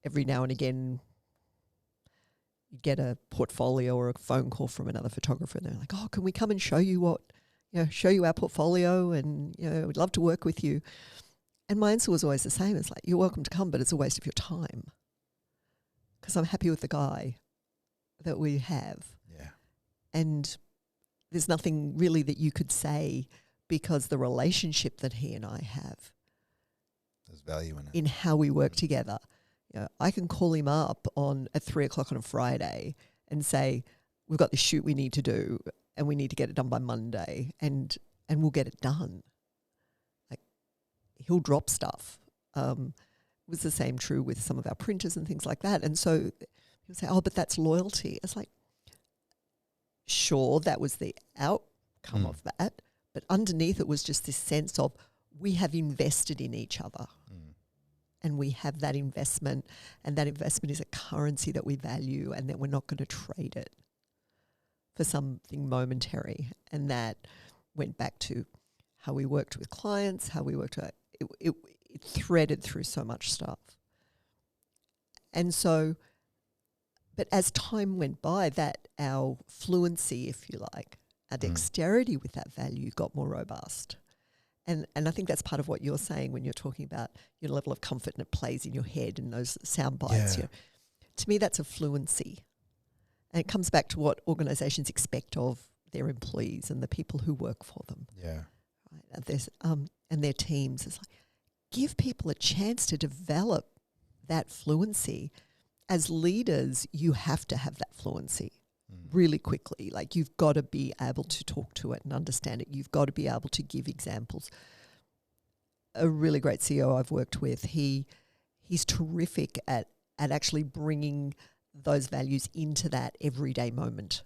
Speaker 1: every now and again you'd get a portfolio or a phone call from another photographer, and they're like, "Oh, can we come and show you show you our portfolio, and we'd love to work with you." And my answer was always the same. It's like, "You're welcome to come, but it's a waste of your time, because I'm happy with the guy that we have."
Speaker 2: Yeah.
Speaker 1: And there's nothing really that you could say, because the relationship that he and I have,
Speaker 2: There's value in it.
Speaker 1: in how we work together. I can call him up at 3:00 on a Friday and say, "We've got this shoot we need to do, and we need to get it done by Monday," and we'll get it done. Like, he'll drop stuff. It was the same true with some of our printers and things like that. And so he'll say, "Oh, but that's loyalty." It's like, sure, that was the outcome of that, but underneath it was just this sense of, we have invested in each other, and we have that investment, and that investment is a currency that we value, and that we're not going to trade it for something momentary. And that went back to how we worked with clients, how we worked it threaded through so much stuff. And so, but as time went by, that our fluency, if you like, our dexterity with that value got more robust. And I think that's part of what you're saying when you're talking about your level of comfort, and it plays in your head and those sound bites.
Speaker 2: Yeah.
Speaker 1: To me, that's a fluency. And it comes back to what organisations expect of their employees and the people who work for them.
Speaker 2: Yeah.
Speaker 1: Right? And their teams. It's like, give people a chance to develop that fluency. As leaders, you have to have that fluency really quickly. Like, you've got to be able to talk to it and understand it. You've got to be able to give examples. A really great CEO I've worked with, he's terrific at actually bringing those values into that everyday moment.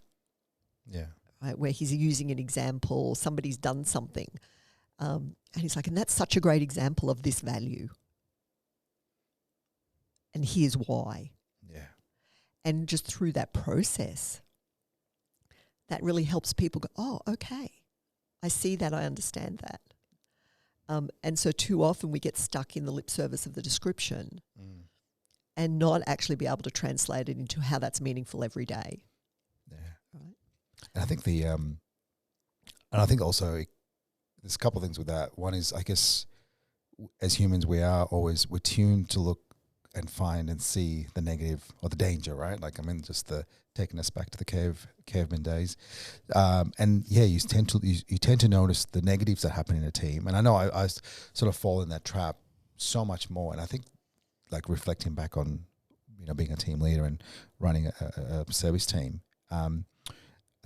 Speaker 2: Yeah.
Speaker 1: Right, where he's using an example, somebody's done something, and he's like, "And that's such a great example of this value. And here's why."
Speaker 2: Yeah.
Speaker 1: And just through that process, that really helps people go, "Oh, okay, I see that, I understand that." And so too often we get stuck in the lip service of the description and not actually be able to translate it into how that's meaningful every day.
Speaker 2: Yeah.
Speaker 1: Right.
Speaker 2: And I think and I think also there's a couple of things with that. One is, I guess, as humans, we're tuned to look and find and see the negative or the danger, right? Like, just taking us back to the caveman days. And yeah, you tend to notice the negatives that happen in a team. And I know I sort of fall in that trap so much more. And I think, like, reflecting back on, being a team leader and running a service team, I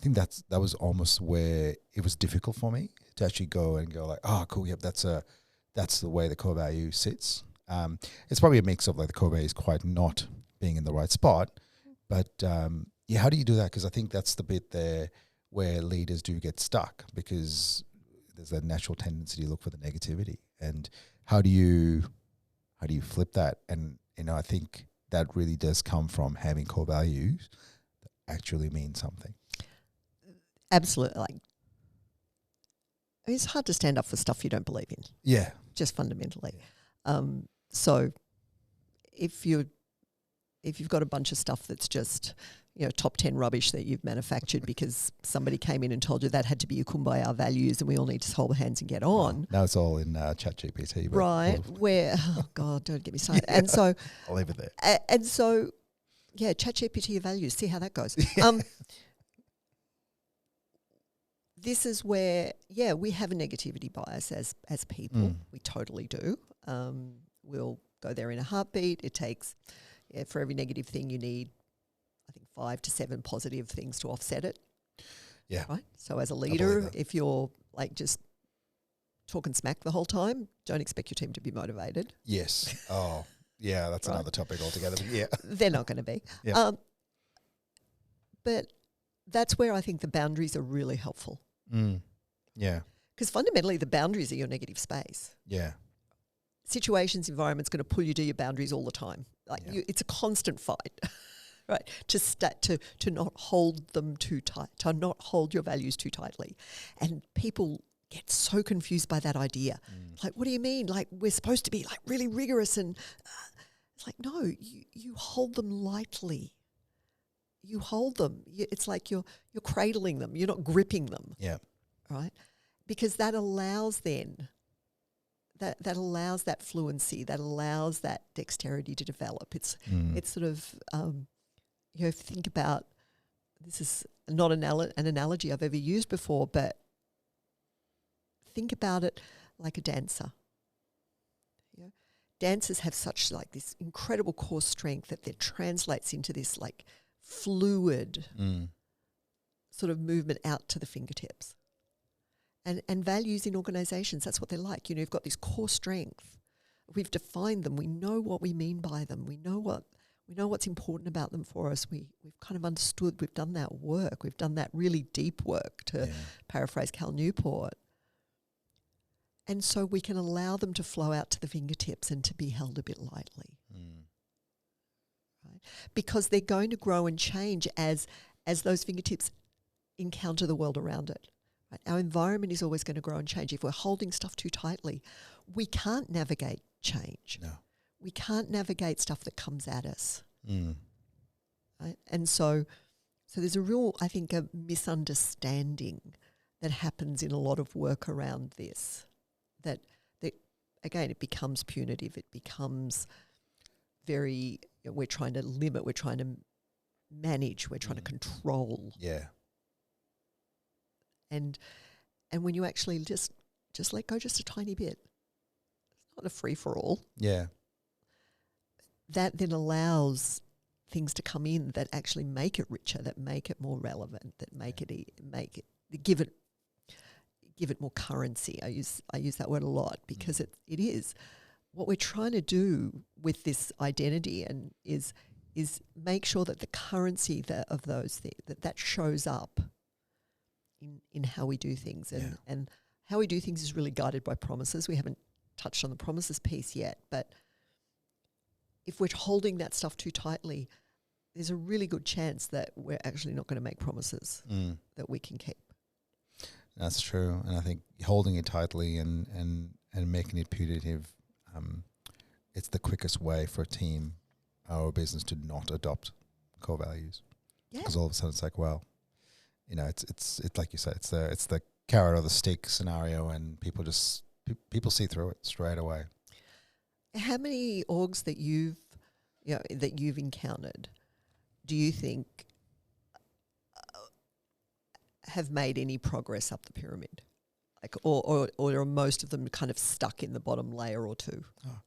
Speaker 2: think that was almost where it was difficult for me to actually go like, "Oh, cool, yep, that's the way the core value sits." It's probably a mix of, like, the core value is quite not being in the right spot, but how do you do that? Because I think that's the bit there where leaders do get stuck, because there's a natural tendency to look for the negativity. And how do you flip that? And I think that really does come from having core values that actually mean something.
Speaker 1: Absolutely. Like, it's hard to stand up for stuff you don't believe in.
Speaker 2: Yeah.
Speaker 1: Just fundamentally. So if you've got a bunch of stuff that's just, top 10 rubbish that you've manufactured because somebody came in and told you that had to be your kumbaya values and we all need to hold hands and get on.
Speaker 2: Now it's all in ChatGPT.
Speaker 1: Right. Where, oh God, don't get me started. Yeah. And so
Speaker 2: I'll leave it there.
Speaker 1: And so, ChatGPT your values, see how that goes. This is where, we have a negativity bias as people. We totally do. We'll go there in a heartbeat. It takes, for every negative thing you need, I think 5 to 7 positive things to offset it.
Speaker 2: Yeah.
Speaker 1: Right. So as a leader, if you're like just talking smack the whole time, don't expect your team to be motivated.
Speaker 2: Yes. Oh, yeah, that's
Speaker 1: Right.
Speaker 2: another topic altogether. But yeah.
Speaker 1: They're not going to be.
Speaker 2: Yeah.
Speaker 1: But that's where I think the boundaries are really helpful.
Speaker 2: Yeah.
Speaker 1: Because fundamentally, the boundaries are your negative space.
Speaker 2: Yeah.
Speaker 1: Situations, environment's going to pull you to your boundaries all the time. Like it's a constant fight, right? To not hold them too tight, to not hold your values too tightly, and people get so confused by that idea. Like, what do you mean? Like, we're supposed to be like really rigorous, and it's like, no, you hold them lightly. You hold them. It's like you're cradling them. You're not gripping them.
Speaker 2: Yeah.
Speaker 1: Right? Because that allows then. That allows that fluency, that allows that dexterity to develop. It's sort of, think about, this is not an analogy I've ever used before, but think about it like a dancer. Dancers have such like this incredible core strength that translates into this like fluid sort of movement out to the fingertips. And values in organisations, that's what they're like. You've got this core strength. We've defined them. We know what we mean by them. We know what's important about them for us. We've kind of understood. We've done that work. We've done that really deep work, to paraphrase Cal Newport. And so we can allow them to flow out to the fingertips and to be held a bit lightly. Right? Because they're going to grow and change as those fingertips encounter the world around it. Right? Our environment is always going to grow and change. If we're holding stuff too tightly, we can't navigate change.
Speaker 2: No.
Speaker 1: We can't navigate stuff that comes at us. Right? And so there's a real, I think, a misunderstanding that happens in a lot of work around this. That again, it becomes punitive. It becomes very, we're trying to limit, we're trying to manage, we're trying to control.
Speaker 2: Yeah.
Speaker 1: And when you actually just let go just a tiny bit, it's not a free-for-all.
Speaker 2: Yeah.
Speaker 1: That then allows things to come in that actually make it richer, that make it more relevant, that give it more currency. I use that word a lot because it is what we're trying to do with this identity, and is make sure that the currency of those things that shows up in how we do things, and how we do things is really guided by promises. We haven't touched on the promises piece yet, but if we're holding that stuff too tightly, there's a really good chance that we're actually not going to make promises that we can keep.
Speaker 2: That's true, and I think holding it tightly and making it punitive, it's the quickest way for a team or a business to not adopt core values. Because all of a sudden it's like, well, it's like you said, it's the carrot or the stick scenario, and people see through it straight away.
Speaker 1: How many orgs that you've encountered do you think have made any progress up the pyramid? Like, or are most of them kind of stuck in the bottom layer or two?
Speaker 2: Oh,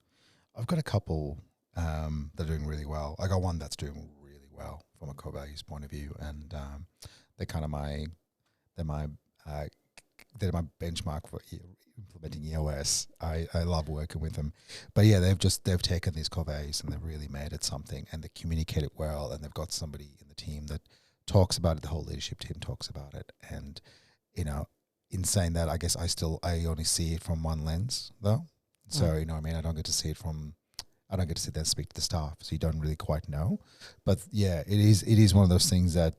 Speaker 2: I've got a couple that are doing really well. I got one that's doing really well from a core values point of view, and they're kind of my benchmark for implementing EOS. I love working with them, but yeah, they've taken these core values and they've really made it something, and they communicate it well, and they've got somebody in the team that talks about it. The whole leadership team talks about it, and in saying that, I guess I only see it from one lens though. So I don't get to see it I don't get to sit there and speak to the staff, so you don't really quite know. But yeah, it is one of those things that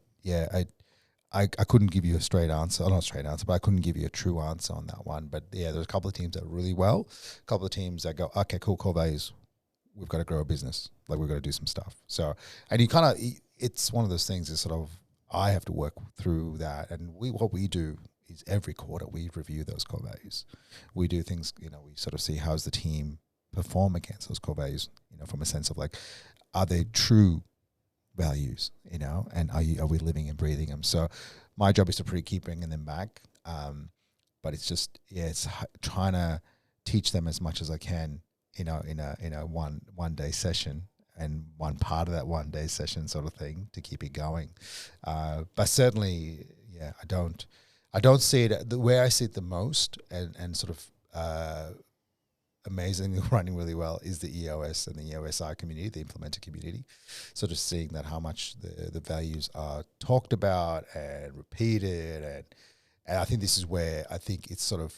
Speaker 2: I couldn't give you a straight answer, or not straight answer, but I couldn't give you a true answer on that one. But yeah, there's a couple of teams that are really well, a couple of teams that go, okay, cool, core values, we've got to grow a business, like we've got to do some stuff. So, and you kind of, it's one of those things is sort of, I have to work through that. And what we do is every quarter we review those core values. We do things, we sort of see how's the team perform against those core values, from a sense of like, are they true values, and are we living and breathing them? So my job is to keep bringing them back. But it's just, it's trying to teach them as much as I can, in a one day session, and one part of that one day session sort of thing to keep it going. But certainly, I don't see it where I see it the most, and sort of amazingly running really well is the EOS and the EOSI community, the implementer community. So just seeing that how much the values are talked about and repeated, and I think this is where I think it's sort of,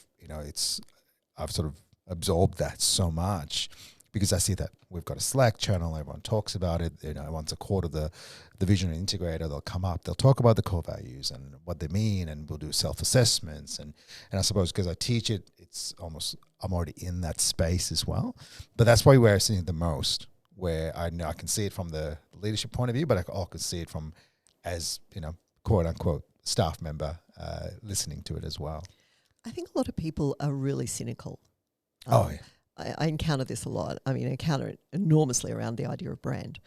Speaker 2: I've sort of absorbed that so much, because I see that we've got a Slack channel, everyone talks about it, once a quarter the visionary integrator, they'll come up, they'll talk about the core values and what they mean, and we'll do self-assessments, and I suppose because I teach it, it's almost, I'm already in that space as well. But that's probably where I see it the most, where I know I can see it from the leadership point of view, but I also can see it from, as, quote unquote, staff member listening to it as well.
Speaker 1: I think a lot of people are really cynical.
Speaker 2: Yeah.
Speaker 1: I encounter this a lot. I mean, I encounter it enormously around the idea of brand.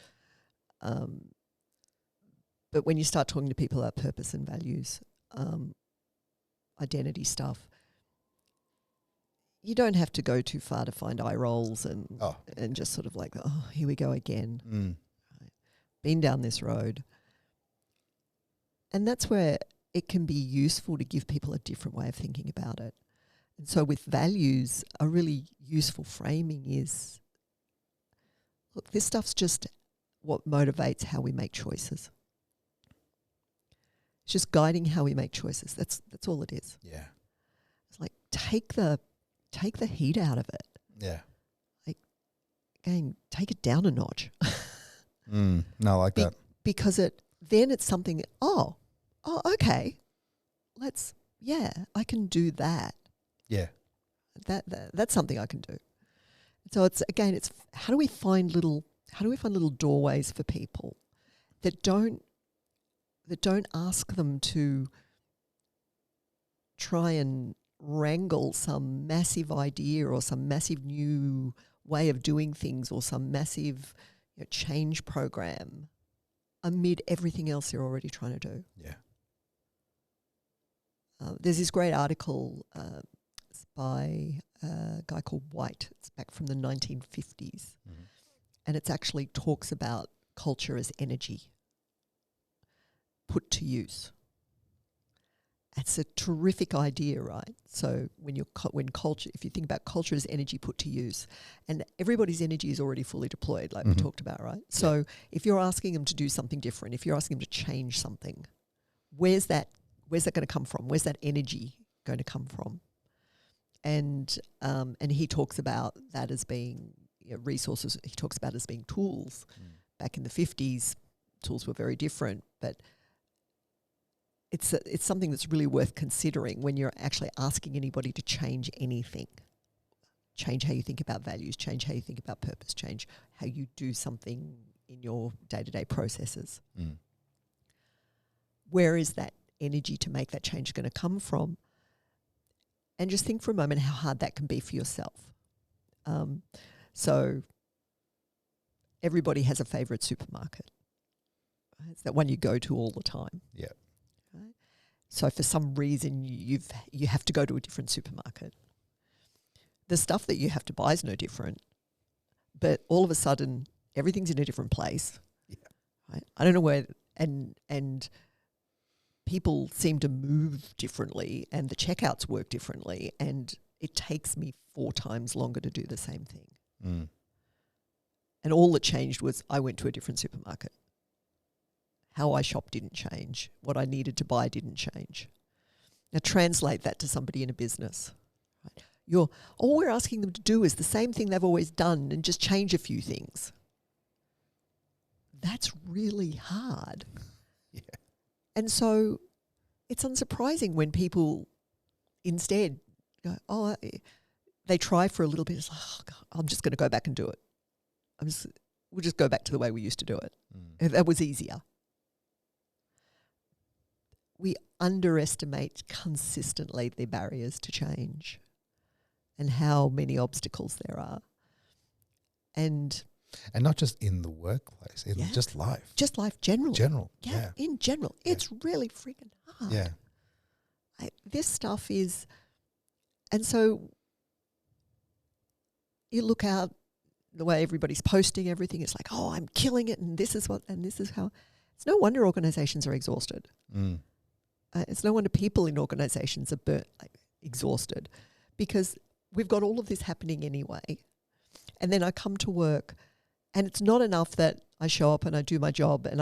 Speaker 1: But when you start talking to people about purpose and values, identity stuff, you don't have to go too far to find eye rolls and just sort of like, oh, here we go again. Right. Been down this road. And that's where it can be useful to give people a different way of thinking about it. And so with values, a really useful framing is, look, this stuff's just what motivates how we make choices. It's just guiding how we make choices. That's all it is.
Speaker 2: Yeah.
Speaker 1: It's like take the heat out of it.
Speaker 2: Yeah.
Speaker 1: Like, again, take it down a notch.
Speaker 2: No, I like that.
Speaker 1: Because it's something, okay. I can do that.
Speaker 2: Yeah.
Speaker 1: That's something I can do. So it's how do we find little doorways for people that don't ask them to try and wrangle some massive idea or some massive new way of doing things or some massive change program amid everything else they're already trying to do.
Speaker 2: Yeah.
Speaker 1: There's this great article by a guy called White. It's back from the 1950s. Mm-hmm. And it actually talks about culture as energy put to use. It's a terrific idea, right? So if you think about culture as energy put to use, and everybody's energy is already fully deployed, like we talked about, right? So if you're asking them to do something different, if you're asking them to change something, where's that going to come from? Where's that energy going to come from? And he talks about that as being resources. He talks about it as being tools. Back in the 50s, tools were very different, but it's something that's really worth considering when you're actually asking anybody to change anything. Change how you think about values, change how you think about purpose, change how you do something in your day-to-day processes. Where is that energy to make that change going to come from? And just think for a moment how hard that can be for yourself. So everybody has a favourite supermarket. Right? It's that one you go to all the time.
Speaker 2: Yeah.
Speaker 1: Right? So for some reason you have to go to a different supermarket. The stuff that you have to buy is no different, but all of a sudden everything's in a different place.
Speaker 2: Yeah.
Speaker 1: Right? I don't know where, and people seem to move differently and the checkouts work differently, and it takes me 4 times longer to do the same thing. And all that changed was I went to a different supermarket. How I shop didn't change. What I needed to buy didn't change. Now translate that to somebody in a business. Right? All we're asking them to do is the same thing they've always done and just change a few things. That's really hard.
Speaker 2: Yeah.
Speaker 1: And so it's unsurprising when people instead go, they try for a little bit. It's like, oh God, I'm just going to go back and do it. We'll just go back to the way we used to do it. That was easier. We underestimate consistently the barriers to change and how many obstacles there are. And
Speaker 2: not just in the workplace, in just life.
Speaker 1: Just life generally.
Speaker 2: Yeah.
Speaker 1: In general. It's really freaking hard.
Speaker 2: Yeah.
Speaker 1: This stuff is, and so you look out the way everybody's posting everything. It's like, oh, I'm killing it, and this is how. It's no wonder organizations are exhausted. It's no wonder people in organizations are exhausted, because we've got all of this happening anyway. And then I come to work and it's not enough that I show up and I do my job and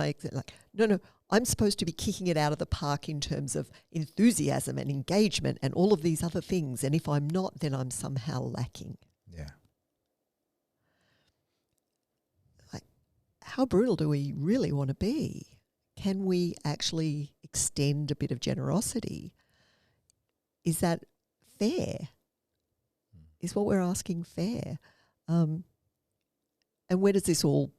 Speaker 1: no, I'm supposed to be kicking it out of the park in terms of enthusiasm and engagement and all of these other things. And if I'm not, then I'm somehow lacking.
Speaker 2: Yeah.
Speaker 1: Like, how brutal do we really want to be? Can we actually extend a bit of generosity? Is that fair? Is what we're asking fair? And where does this all,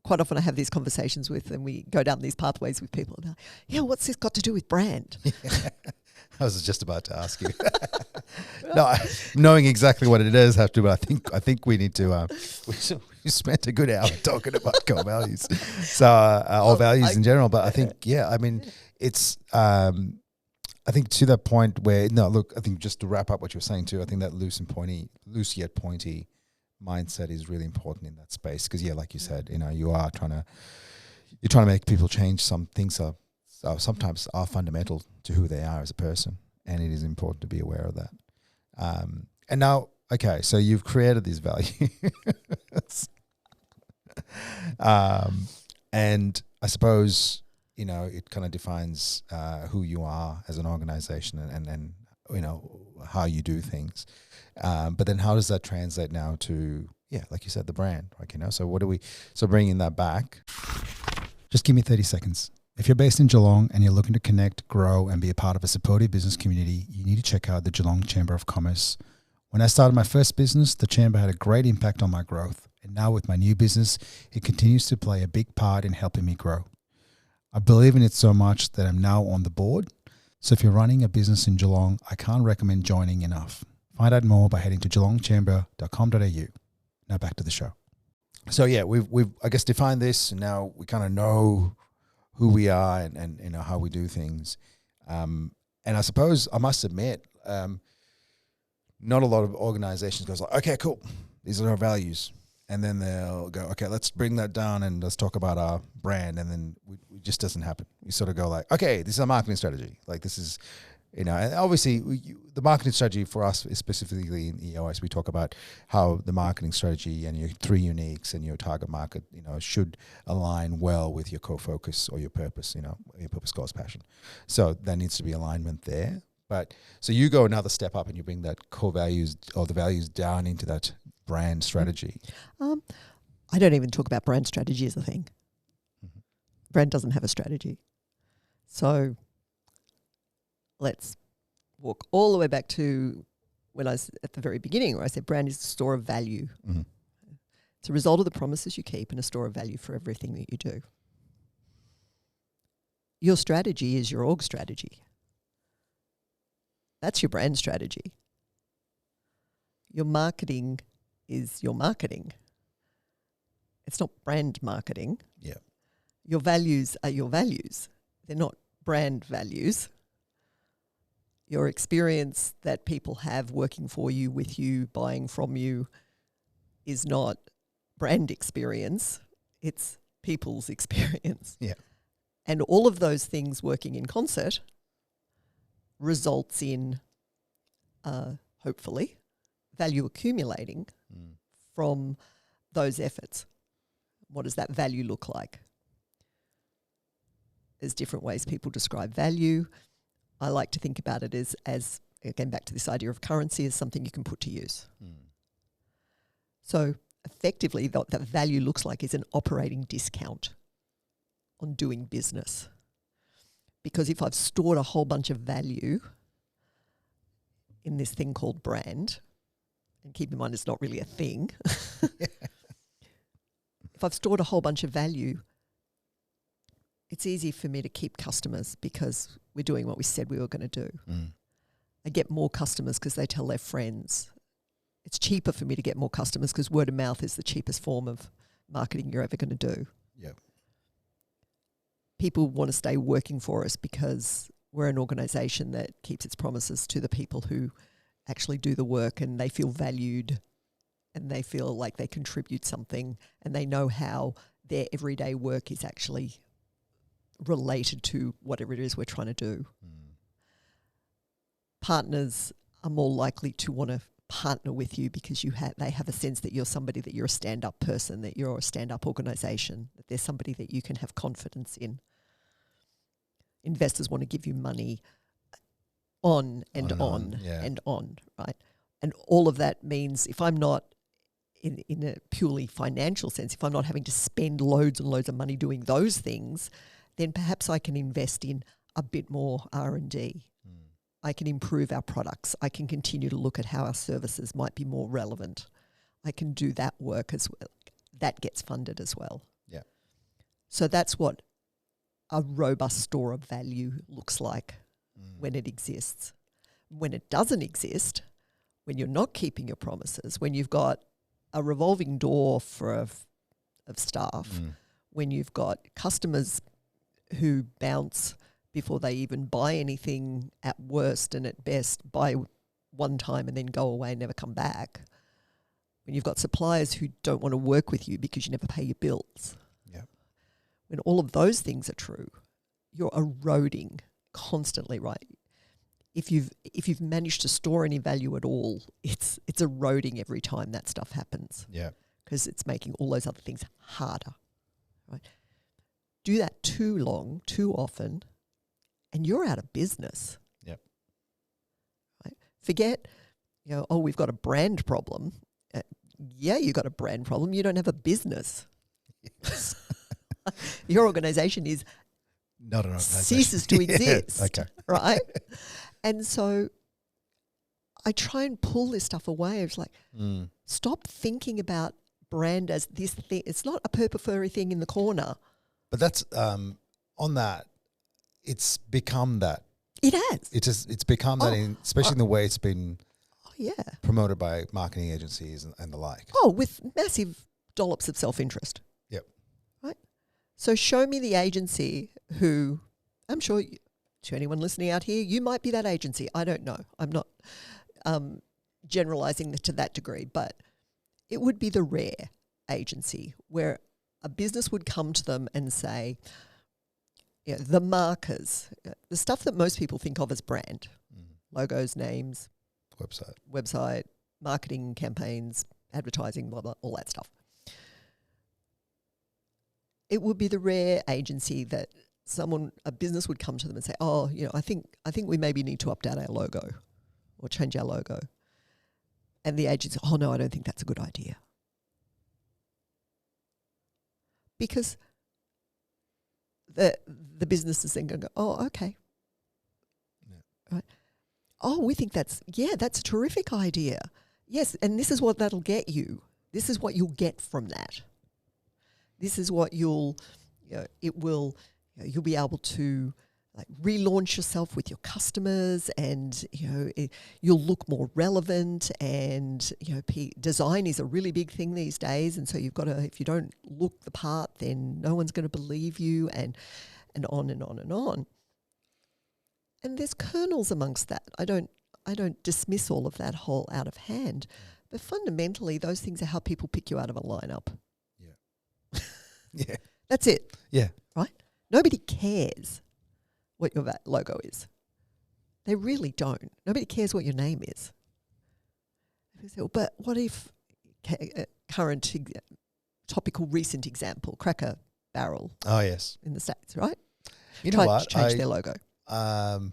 Speaker 1: quite often I have these conversations with, and we go down these pathways with people. And what's this got to do with brand?
Speaker 2: I was just about to ask you. No, knowing exactly what it is, have to. But I think we need to. We spent a good hour talking about core values, so or values in general. But I think, it's. I think to that point where I think just to wrap up what you were saying too, I think that loose yet pointy mindset is really important in that space because like you said, you're trying to make people change. Some things are sometimes are fundamental to who they are as a person, and it is important to be aware of that. And now, okay, so you've created these values, and I suppose it kind of defines who you are as an organization and how you do things. But then how does that translate now to, like you said, the brand? So bringing that back.
Speaker 4: Just give me 30 seconds. If you're based in Geelong and you're looking to connect, grow, and be a part of a supportive business community, you need to check out the Geelong Chamber of Commerce. When I started my first business, the Chamber had a great impact on my growth. And now with my new business, it continues to play a big part in helping me grow. I believe in it so much that I'm now on the board. So if you're running a business in Geelong, I can't recommend joining enough. Find out more by heading to geelongchamber.com.au. Now back to the show.
Speaker 2: So we've I guess defined this, and now we kind of know who we are and how we do things. And I suppose I must admit, not a lot of organizations goes like, okay, cool, these are our values. And then they'll go, okay, let's bring that down and let's talk about our brand. And then it just doesn't happen. We sort of go like, okay, this is our marketing strategy. Like this is, and obviously the marketing strategy for us is specifically in EOS. We talk about how the marketing strategy and your 3 uniques and your target market, should align well with your core focus or your purpose, your purpose, cause, passion. So there needs to be alignment there. But so you go another step up and you bring that core values or the values down into that brand strategy.
Speaker 1: I don't even talk about brand strategy as a thing. Mm-hmm. Brand doesn't have a strategy. So let's walk all the way back to when I was at the very beginning where I said brand is a store of value. Mm-hmm. It's a result of the promises you keep and a store of value for everything that you do. Your strategy is your org strategy. That's your brand strategy. Your marketing is your marketing. It's not brand marketing.
Speaker 2: Yeah.
Speaker 1: Your values are your values. They're not brand values. Your experience that people have working for you, with you, buying from you is not brand experience. It's people's experience.
Speaker 2: Yeah.
Speaker 1: And all of those things working in concert results in, hopefully, value accumulating from those efforts. What does that value look like? There's different ways people describe value. I like to think about it as again, back to this idea of currency as something you can put to use. So effectively, what that value looks like is an operating discount on doing business. Because if I've stored a whole bunch of value in this thing called brand, and keep in mind it's not really a thing, if I've stored a whole bunch of value, it's easy for me to keep customers because we're doing what we said we were going to do. I get more customers because they tell their friends. It's cheaper for me to get more customers because word of mouth is the cheapest form of marketing you're ever going to do.
Speaker 2: Yep.
Speaker 1: People want to stay working for us because we're an organisation that keeps its promises to the people who actually do the work, and they feel valued and they feel like they contribute something, and they know how their everyday work is actually related to whatever it is we're trying to do. Partners are more likely to want to partner with you because they have a sense that you're somebody, that you're a stand-up person, that you're a stand-up organisation, that there's somebody that you can have confidence in. Investors want to give you money on and on and on, right? And all of that means if I'm not, in a purely financial sense, if I'm not having to spend loads and loads of money doing those things, then perhaps I can invest in a bit more R&D. I can improve our products. I can continue to look at how our services might be more relevant. I can do that work as well. That gets funded as well.
Speaker 2: Yeah.
Speaker 1: So that's what a robust store of value looks like when it exists. When it doesn't exist, when you're not keeping your promises, when you've got a revolving door of staff, when you've got customers who bounce before they even buy anything, at worst and at best buy one time and then go away and never come back, when you've got suppliers who don't want to work with you because you never pay your bills, when all of those things are true, you're eroding constantly, right? If you've managed to store any value at all, it's eroding every time that stuff happens.
Speaker 2: Yeah.
Speaker 1: Because it's making all those other things harder. Right? Do that too long, too often, and you're out of business.
Speaker 2: Yep.
Speaker 1: Right? Forget, we've got a brand problem. Yeah, you got a brand problem. You don't have a business. Yes. Your organisation is
Speaker 2: not an organisation.
Speaker 1: ceases to exist.
Speaker 2: Yeah. Okay.
Speaker 1: Right? And so I try and pull this stuff away. It's like, stop thinking about brand as this thing. It's not a purple furry thing in the corner.
Speaker 2: But that's on that. It's become that.
Speaker 1: It has.
Speaker 2: It's become that, especially in the way it's been promoted by marketing agencies and the like.
Speaker 1: Oh, with massive dollops of self-interest.
Speaker 2: Yep.
Speaker 1: Right? So show me the agency who, I'm sure to anyone listening out here, you might be that agency. I don't know. I'm not generalizing to that degree, but it would be the rare agency where a business would come to them and say, the markers, the stuff that most people think of as brand, logos, names, website, marketing campaigns, advertising, blah, blah, all that stuff. It would be the rare agency that a business would come to them and say, I think we maybe need to update our logo or change our logo. And the agent says, no, I don't think that's a good idea. Because the business is then going to go, okay. Yeah. Right. We think that's a terrific idea. Yes, and this is what that'll get you. This is what you'll get from that. This is what you'll be able to relaunch yourself with your customers, and you'll look more relevant. And design is a really big thing these days, and so you've got to. If you don't look the part, then no one's going to believe you, and on and on and on. And there's kernels amongst that. I don't dismiss all of that whole out of hand, but fundamentally, those things are how people pick you out of a lineup.
Speaker 2: Yeah, yeah,
Speaker 1: that's it.
Speaker 2: Yeah,
Speaker 1: right. Nobody cares what your logo is. They really don't. Nobody cares what your name is. But what if current topical recent example, Cracker Barrel?
Speaker 2: Oh yes,
Speaker 1: in the States, right?
Speaker 2: You know what?
Speaker 1: Change their logo.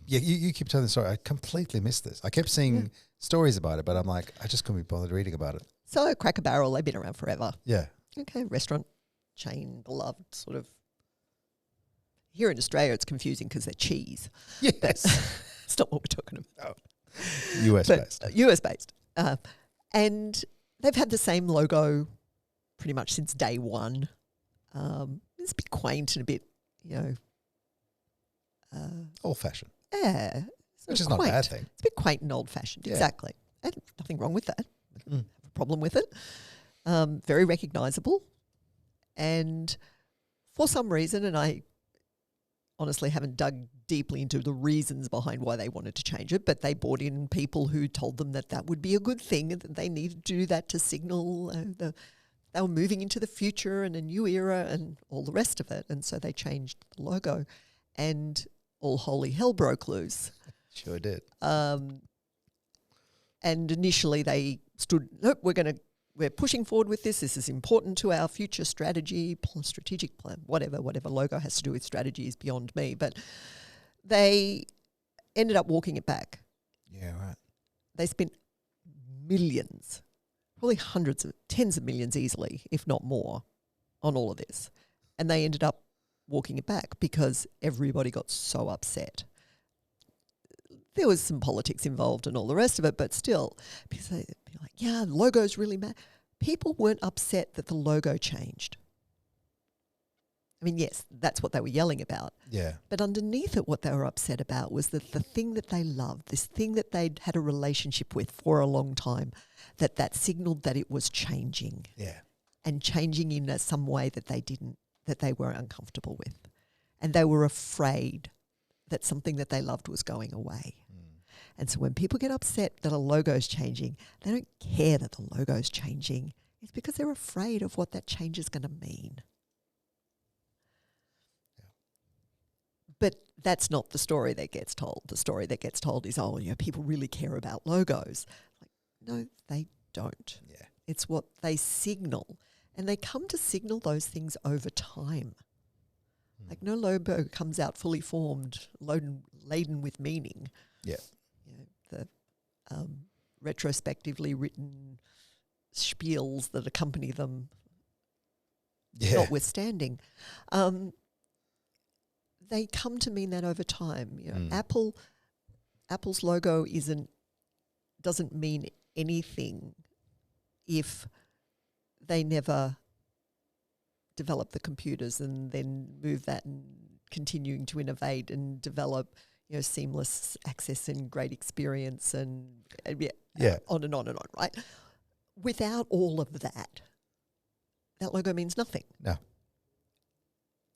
Speaker 2: You keep telling the story. I completely missed this. I kept seeing stories about it, but I'm like, I just couldn't be bothered reading about it.
Speaker 1: So Cracker Barrel, they've been around forever.
Speaker 2: Yeah.
Speaker 1: Okay, restaurant chain, beloved sort of. Here in Australia, it's confusing because they're cheese.
Speaker 2: Yes.
Speaker 1: It's not what we're talking about.
Speaker 2: Oh. US-based.
Speaker 1: US-based. And they've had the same logo pretty much since day one. It's a bit quaint and a bit,
Speaker 2: old-fashioned.
Speaker 1: Yeah.
Speaker 2: Which is not a bad thing.
Speaker 1: It's a bit quaint and old-fashioned, exactly. And nothing wrong with that. I don't have a problem with it. Very recognisable. And for some reason, and I honestly haven't dug deeply into the reasons behind why they wanted to change it, but they brought in people who told them that would be a good thing and that they needed to do that to signal they were moving into the future and a new era and all the rest of it. And so they changed the logo and all holy hell broke loose.
Speaker 2: Sure did.
Speaker 1: And initially they stood, nope, we're pushing forward with this. This is important to our future strategic plan, whatever logo has to do with strategy is beyond me. But they ended up walking it back.
Speaker 2: Yeah, right.
Speaker 1: They spent millions, probably tens of millions easily, if not more, on all of this. And they ended up walking it back because everybody got so upset. There was some politics involved and all the rest of it, but still, because they'd be like, yeah, logos really matter. People weren't upset that the logo changed. I mean, yes, that's what they were yelling about.
Speaker 2: Yeah.
Speaker 1: But underneath it, what they were upset about was that the thing that they loved, this thing that they'd had a relationship with for a long time, that signaled that it was changing.
Speaker 2: Yeah.
Speaker 1: And changing in some way that they were uncomfortable with. And they were afraid that something that they loved was going away. And so when people get upset that a logo's changing, they don't care that the logo's changing. It's because they're afraid of what that change is going to mean.
Speaker 2: Yeah.
Speaker 1: But that's not the story that gets told. The story that gets told is, people really care about logos. Like, no, they don't.
Speaker 2: Yeah.
Speaker 1: It's what they signal. And they come to signal those things over time. Like no logo comes out fully formed, laden with meaning.
Speaker 2: Yeah.
Speaker 1: The retrospectively written spiels that accompany them, notwithstanding, they come to mean that over time. Apple's logo doesn't mean anything if they never develop the computers and then move that and continuing to innovate and develop seamless access and great experience and on and on and on, right? Without all of that logo means nothing.
Speaker 2: No.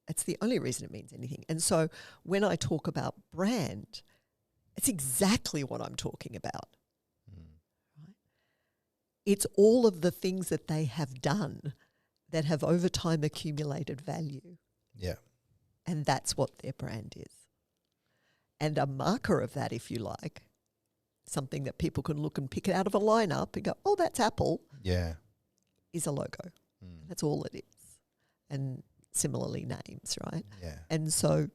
Speaker 1: It's the only reason it means anything. And so when I talk about brand, it's exactly what I'm talking about. Right? It's all of the things that they have done that have over time accumulated value.
Speaker 2: Yeah.
Speaker 1: And that's what their brand is. And a marker of that, if you like, something that people can look and pick it out of a lineup and go, oh, that's Apple.
Speaker 2: Yeah.
Speaker 1: Is a logo. That's all it is. And similarly names, right?
Speaker 2: Yeah.
Speaker 1: And so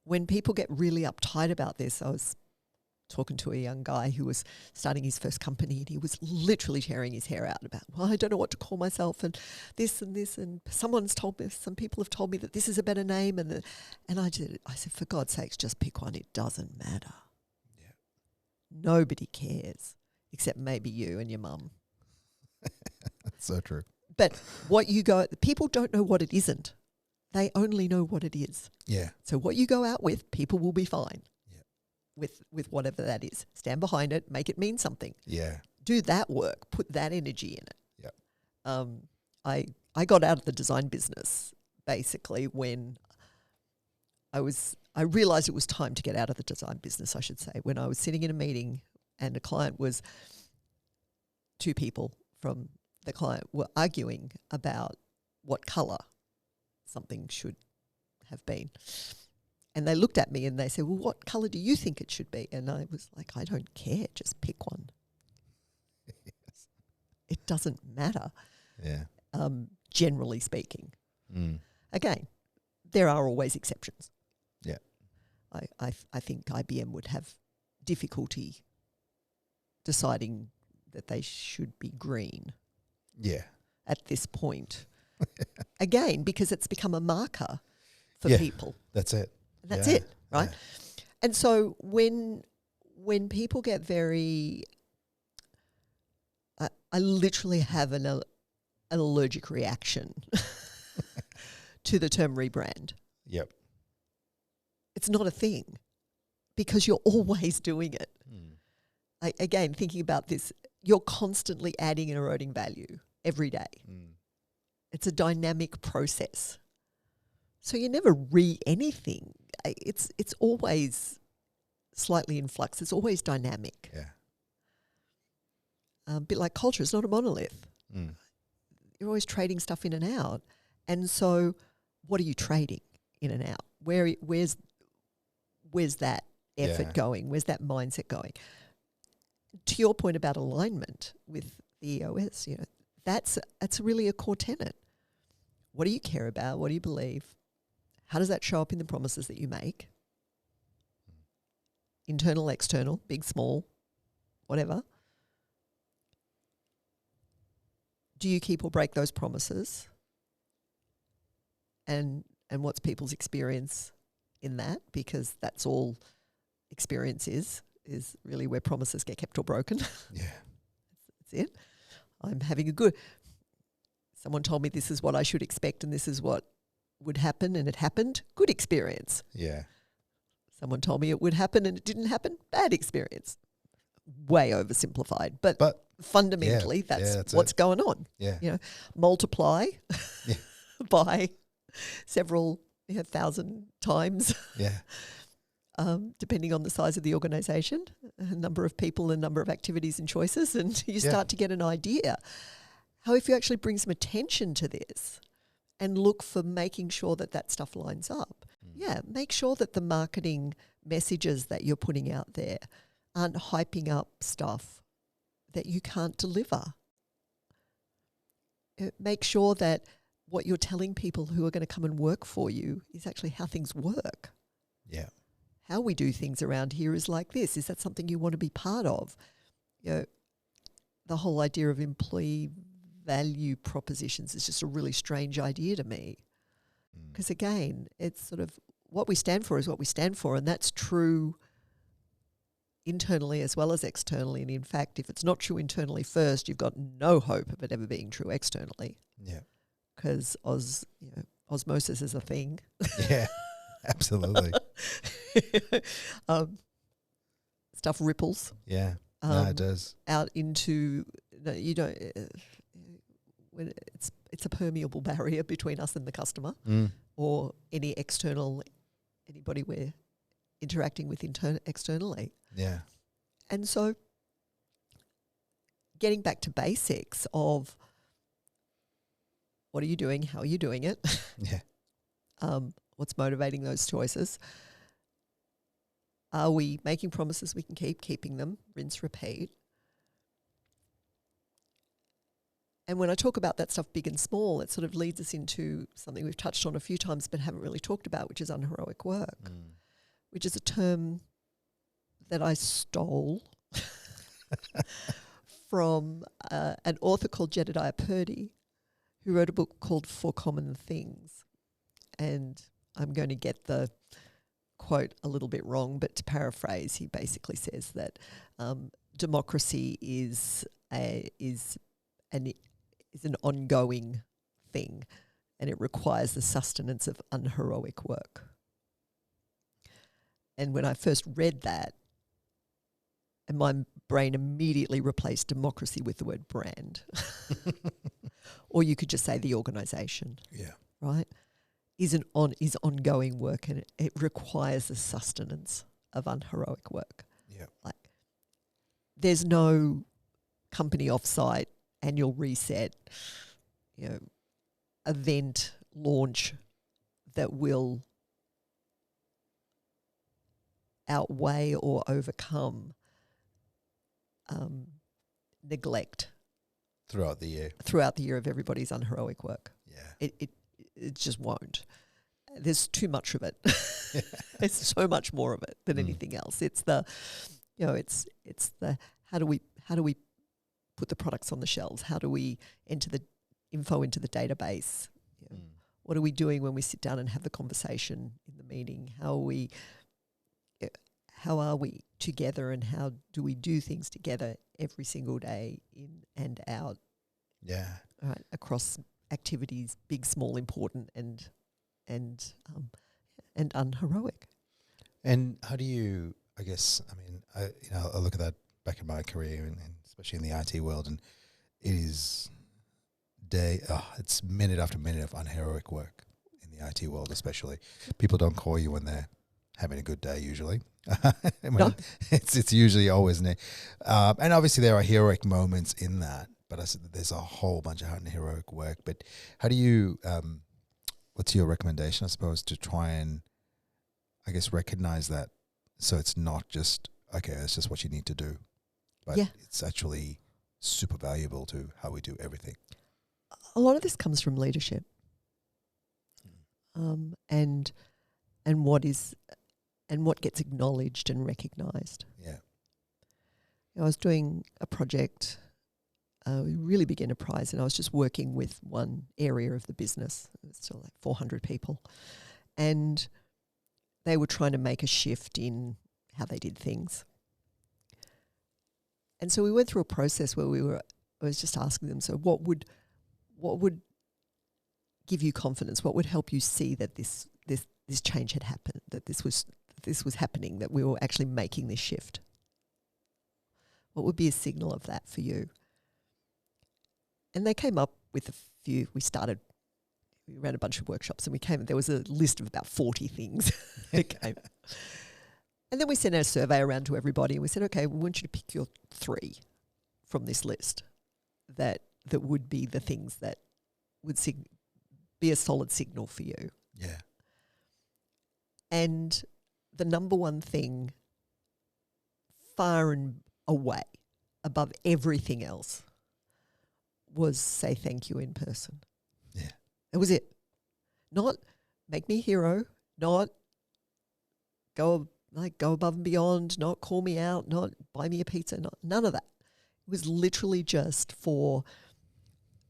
Speaker 1: when people get really uptight about this, I was talking to a young guy who was starting his first company and he was literally tearing his hair out about, well, I don't know what to call myself and this and someone's told me, some people have told me that this is a better name and I said, for God's sakes, just pick one. It doesn't matter.
Speaker 2: Yeah.
Speaker 1: Nobody cares except maybe you and your mum.
Speaker 2: That's so true.
Speaker 1: But people don't know what it isn't. They only know what it is.
Speaker 2: Yeah.
Speaker 1: So what you go out with, people will be fine. With whatever that is. Stand behind it, make it mean something.
Speaker 2: Yeah.
Speaker 1: Do that work, put that energy in it.
Speaker 2: Yeah.
Speaker 1: I got out of the design business basically when I realized it was time to get out of the design business, I should say, when I was sitting in a meeting and a client was, two people from the client were arguing about what colour something should have been. And they looked at me and they said, well, what colour do you think it should be? And I was like, I don't care. Just pick one.
Speaker 2: Yes.
Speaker 1: It doesn't matter,
Speaker 2: Yeah.
Speaker 1: generally speaking. Again, there are always exceptions.
Speaker 2: Yeah.
Speaker 1: I think IBM would have difficulty deciding that they should be green.
Speaker 2: Yeah.
Speaker 1: At this point. Again, because it's become a marker for people.
Speaker 2: That's it.
Speaker 1: And that's it, right? Yeah. And so when people get very, I literally have an allergic reaction to the term rebrand.
Speaker 2: Yep.
Speaker 1: It's not a thing because you're always doing it. Again, thinking about this, you're constantly adding and eroding value every day. It's a dynamic process. So you never anything. It's always slightly in flux. It's always dynamic.
Speaker 2: Yeah.
Speaker 1: A bit like culture. It's not a monolith. You're always trading stuff in and out. And so what are you trading in and out? Where's that effort going? Where's that mindset going? to your point about alignment with the EOS, that's really a core tenet. What do you care about? What do you believe? How does that show up in the promises that you make? Internal, external, big, small, whatever. Do you keep or break those promises? And what's people's experience in that? Because that's all experience is really where promises get kept or broken.
Speaker 2: Yeah.
Speaker 1: That's it. I'm having someone told me this is what I should expect and this is what would happen and it happened. Good experience.
Speaker 2: Yeah.
Speaker 1: Someone told me it would happen and it didn't happen. Bad experience. Way oversimplified. But fundamentally, that's what's going on.
Speaker 2: Yeah.
Speaker 1: Multiply by several 1,000 times.
Speaker 2: Yeah.
Speaker 1: Depending on the size of the organisation, a number of people, a number of activities and choices, and you start to get an idea. How if you actually bring some attention to this and look for making sure that stuff lines up. Make sure that the marketing messages that you're putting out there aren't hyping up stuff that you can't deliver. Make sure that what you're telling people who are going to come and work for you is actually how things work.
Speaker 2: Yeah.
Speaker 1: How we do things around here is like this. Is that something you want to be part of? The whole idea of employee value propositions is just a really strange idea to me. Because again, it's sort of what we stand for is what we stand for, and that's true internally as well as externally. And in fact, if it's not true internally first, you've got no hope of it ever being true externally.
Speaker 2: Yeah.
Speaker 1: Because osmosis is a thing.
Speaker 2: Yeah, absolutely.
Speaker 1: Stuff ripples.
Speaker 2: Yeah, it does.
Speaker 1: Out into when it's a permeable barrier between us and the customer, or any anybody we're interacting with externally.
Speaker 2: Yeah.
Speaker 1: And so getting back to basics of what are you doing, how are you doing it?
Speaker 2: Yeah.
Speaker 1: What's motivating those choices? Are we making promises we can keeping them, rinse, repeat? And when I talk about that stuff big and small, it sort of leads us into something we've touched on a few times but haven't really talked about, which is unheroic work, which is a term that I stole from an author called Jedediah Purdy, who wrote a book called For Common Things. And I'm going to get the quote a little bit wrong, but to paraphrase, he basically says that democracy is an ongoing thing, and it requires the sustenance of unheroic work. And when I first read that, and my brain immediately replaced democracy with the word brand. Or you could just say the organisation.
Speaker 2: Yeah.
Speaker 1: Right? Is ongoing work, and it requires the sustenance of unheroic work.
Speaker 2: Yeah.
Speaker 1: Like, there's no company offsite, annual reset, event launch that will outweigh or overcome neglect
Speaker 2: Throughout the year
Speaker 1: of everybody's unheroic work.
Speaker 2: Yeah.
Speaker 1: It just won't. There's too much of it. There's so much more of it than anything else. It's the, it's the how do we put the products on the shelves? How do we enter the info into the database? What are we doing when we sit down and have the conversation in the meeting? How are we together, and how do we do things together every single day, in and out?
Speaker 2: Yeah.
Speaker 1: All right, across activities, big, small, important, and unheroic.
Speaker 2: And how do you? I guess I look at that back in my career, and especially in the IT world, and it is it's minute after minute of unheroic work in the IT world, especially. People don't call you when they're having a good day usually.
Speaker 1: No.
Speaker 2: It's usually always and obviously there are heroic moments in that, but there's a whole bunch of unheroic work. But how do you what's your recommendation, I suppose, to try and I guess recognize that, so it's not just okay, that's just what you need to do, but
Speaker 1: Yeah.
Speaker 2: it's actually super valuable to how we do everything.
Speaker 1: A lot of this comes from leadership, and what gets acknowledged and recognised.
Speaker 2: Yeah.
Speaker 1: I was doing a project, a really big enterprise, and I was just working with one area of the business. It was still like 400 people, and they were trying to make a shift in how they did things. And so we went through a process where I was just asking them, so what would give you confidence? What would help you see that this change had happened, that this was happening, that we were actually making this shift? What would be a signal of that for you? And they came up with a few. We ran a bunch of workshops, and there was a list of about 40 things that came. And then we sent our survey around to everybody, and we said, okay, we want you to pick your 3 from this list that would be the things that would be a solid signal for you.
Speaker 2: Yeah.
Speaker 1: And the number one thing, far and away, above everything else, was say thank you in person.
Speaker 2: Yeah.
Speaker 1: That was it. Not make me a hero, not go above and beyond, not call me out, not buy me a pizza, none of that. It was literally just for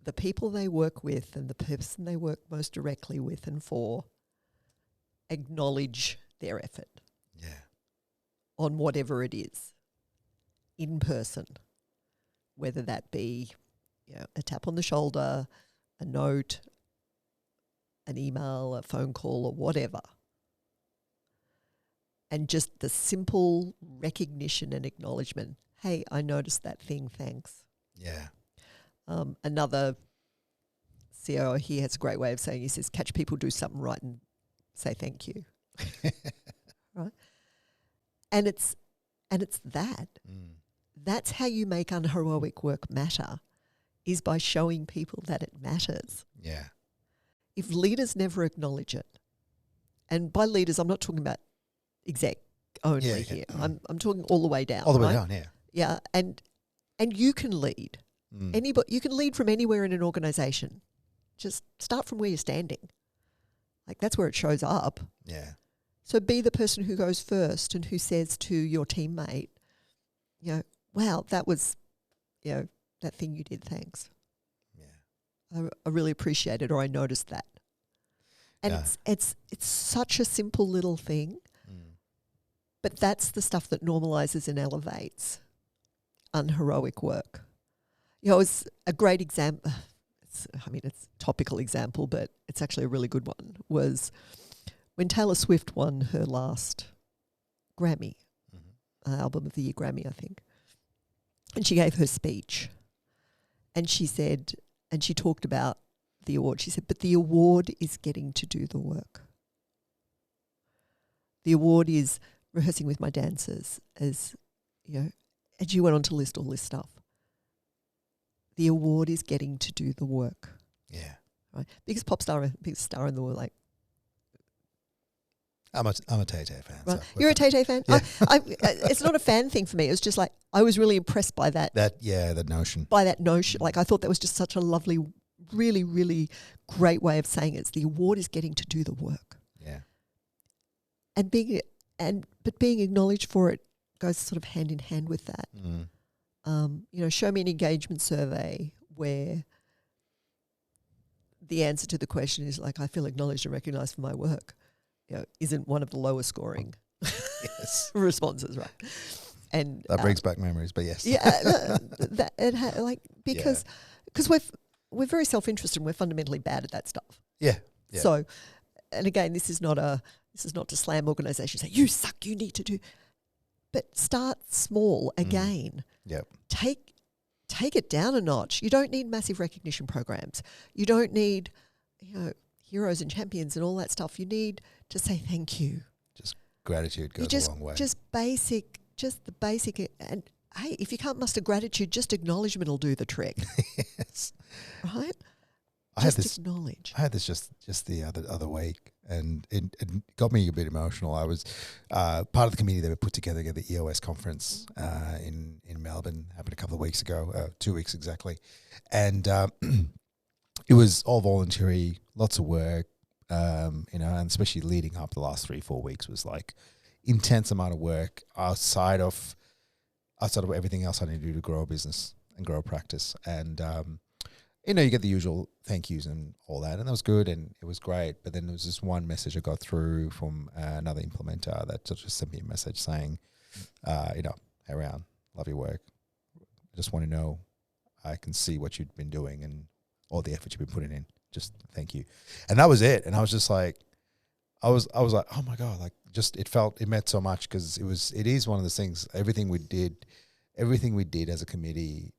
Speaker 1: the people they work with and the person they work most directly with, and for acknowledge their effort.
Speaker 2: Yeah.
Speaker 1: On whatever it is, in person, whether that be a tap on the shoulder, a note, an email, a phone call, or whatever. And just the simple recognition and acknowledgement. Hey, I noticed that thing, thanks.
Speaker 2: Yeah.
Speaker 1: Another CEO, he has a great way of saying, he says, catch people do something right and say thank you. Right? And it's that.
Speaker 2: Mm.
Speaker 1: That's how you make unheroic work matter, is by showing people that it matters.
Speaker 2: Yeah.
Speaker 1: If leaders never acknowledge it, and by leaders, I'm not talking about exec only here. I'm talking all the way down.
Speaker 2: All the way
Speaker 1: right?
Speaker 2: down, yeah.
Speaker 1: Yeah, and you can lead.
Speaker 2: Mm.
Speaker 1: You can lead from anywhere in an organisation. Just start from where you're standing. Like, that's where it shows up.
Speaker 2: Yeah.
Speaker 1: So be the person who goes first and who says to your teammate, wow, that was, that thing you did, thanks.
Speaker 2: Yeah.
Speaker 1: I really appreciate it, or I noticed that. And it's such a simple little thing, but that's the stuff that normalizes and elevates unheroic work. It's a great example. It's a topical example, but it's actually a really good one, was when Taylor Swift won her last Grammy, Album of the Year Grammy, I think. And she gave her speech. And she said, and she talked about the award. She said, but the award is getting to do the work. The award is rehearsing with my dancers, and she went on to list all this stuff. The award is getting to do the work.
Speaker 2: Yeah.
Speaker 1: Right? Biggest star in the world, like.
Speaker 2: I'm a Tay-Tay fan.
Speaker 1: Right.
Speaker 2: So
Speaker 1: You're a Tay-Tay fan?
Speaker 2: Yeah.
Speaker 1: It's not a fan thing for me. It was just like, I was really impressed by that.
Speaker 2: that notion.
Speaker 1: By that notion. Like, I thought that was just such a lovely, really, really great way of saying it. The award is getting to do the work.
Speaker 2: Yeah.
Speaker 1: And being acknowledged for it goes sort of hand in hand with that. Show me an engagement survey where the answer to the question is like, I feel acknowledged and recognised for my work. Isn't one of the lowest scoring
Speaker 2: Yes.
Speaker 1: responses, right? And
Speaker 2: That brings back memories, but yes.
Speaker 1: Yeah, because we're very self-interested and we're fundamentally bad at that stuff.
Speaker 2: Yeah.
Speaker 1: So, and again, this is not to slam organisations. Say you suck. You need to do, but start small again.
Speaker 2: Yep.
Speaker 1: Take it down a notch. You don't need massive recognition programs. You don't need, heroes and champions and all that stuff. You need to say thank you.
Speaker 2: Just gratitude goes a long way.
Speaker 1: Just the basic. And hey, if you can't muster gratitude, just acknowledgement will do the trick.
Speaker 2: Yes.
Speaker 1: Right?
Speaker 2: Acknowledge. I had this just the other week, and it got me a bit emotional. I was part of the committee that put together the EOS conference in Melbourne, happened a couple of weeks ago, 2 weeks exactly, and it was all voluntary, lots of work, and especially leading up the last 3-4 weeks was like intense amount of work outside of everything else I need to do to grow a business and grow a practice. And, you get the usual thank yous and all that. And that was good and it was great. But then there was this one message I got through from another implementer that just sent me a message saying, hey, Ryan, love your work. I just want to know I can see what you've been doing and all the effort you've been putting in. Just thank you. And that was it. And I was just like, I was like, oh my God, like just it meant so much because it is one of those things, everything we did as a committee,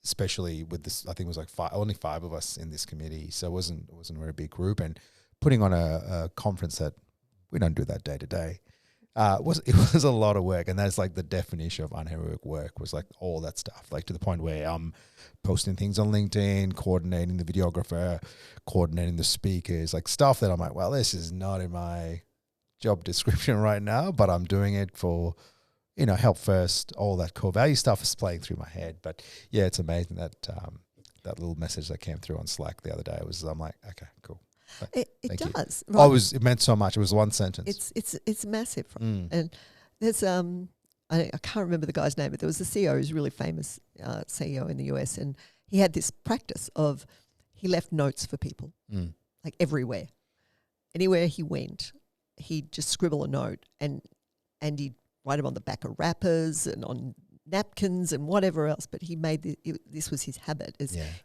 Speaker 2: especially with this, I think it was like only 5 of us in this committee. So it wasn't a very big group, and putting on a conference that we don't do that day to day. It was a lot of work, and that's like the definition of unheroic work was like all that stuff, like to the point where I'm posting things on LinkedIn, coordinating the videographer, coordinating the speakers, like stuff that I'm like, well, this is not in my job description right now, but I'm doing it for, help first. All that core value stuff is playing through my head. But yeah, it's amazing that that little message that came through on Slack the other day I'm like, okay, cool.
Speaker 1: It does.
Speaker 2: Right. It meant so much. It was one sentence.
Speaker 1: It's massive. Right? And there's I can't remember the guy's name, but there was a CEO who's a really famous CEO in the US, and he had this practice of he left notes for people, like everywhere. Anywhere he went, he'd just scribble a note and he'd write them on the back of wrappers and on napkins and whatever else, but he made this was his habit,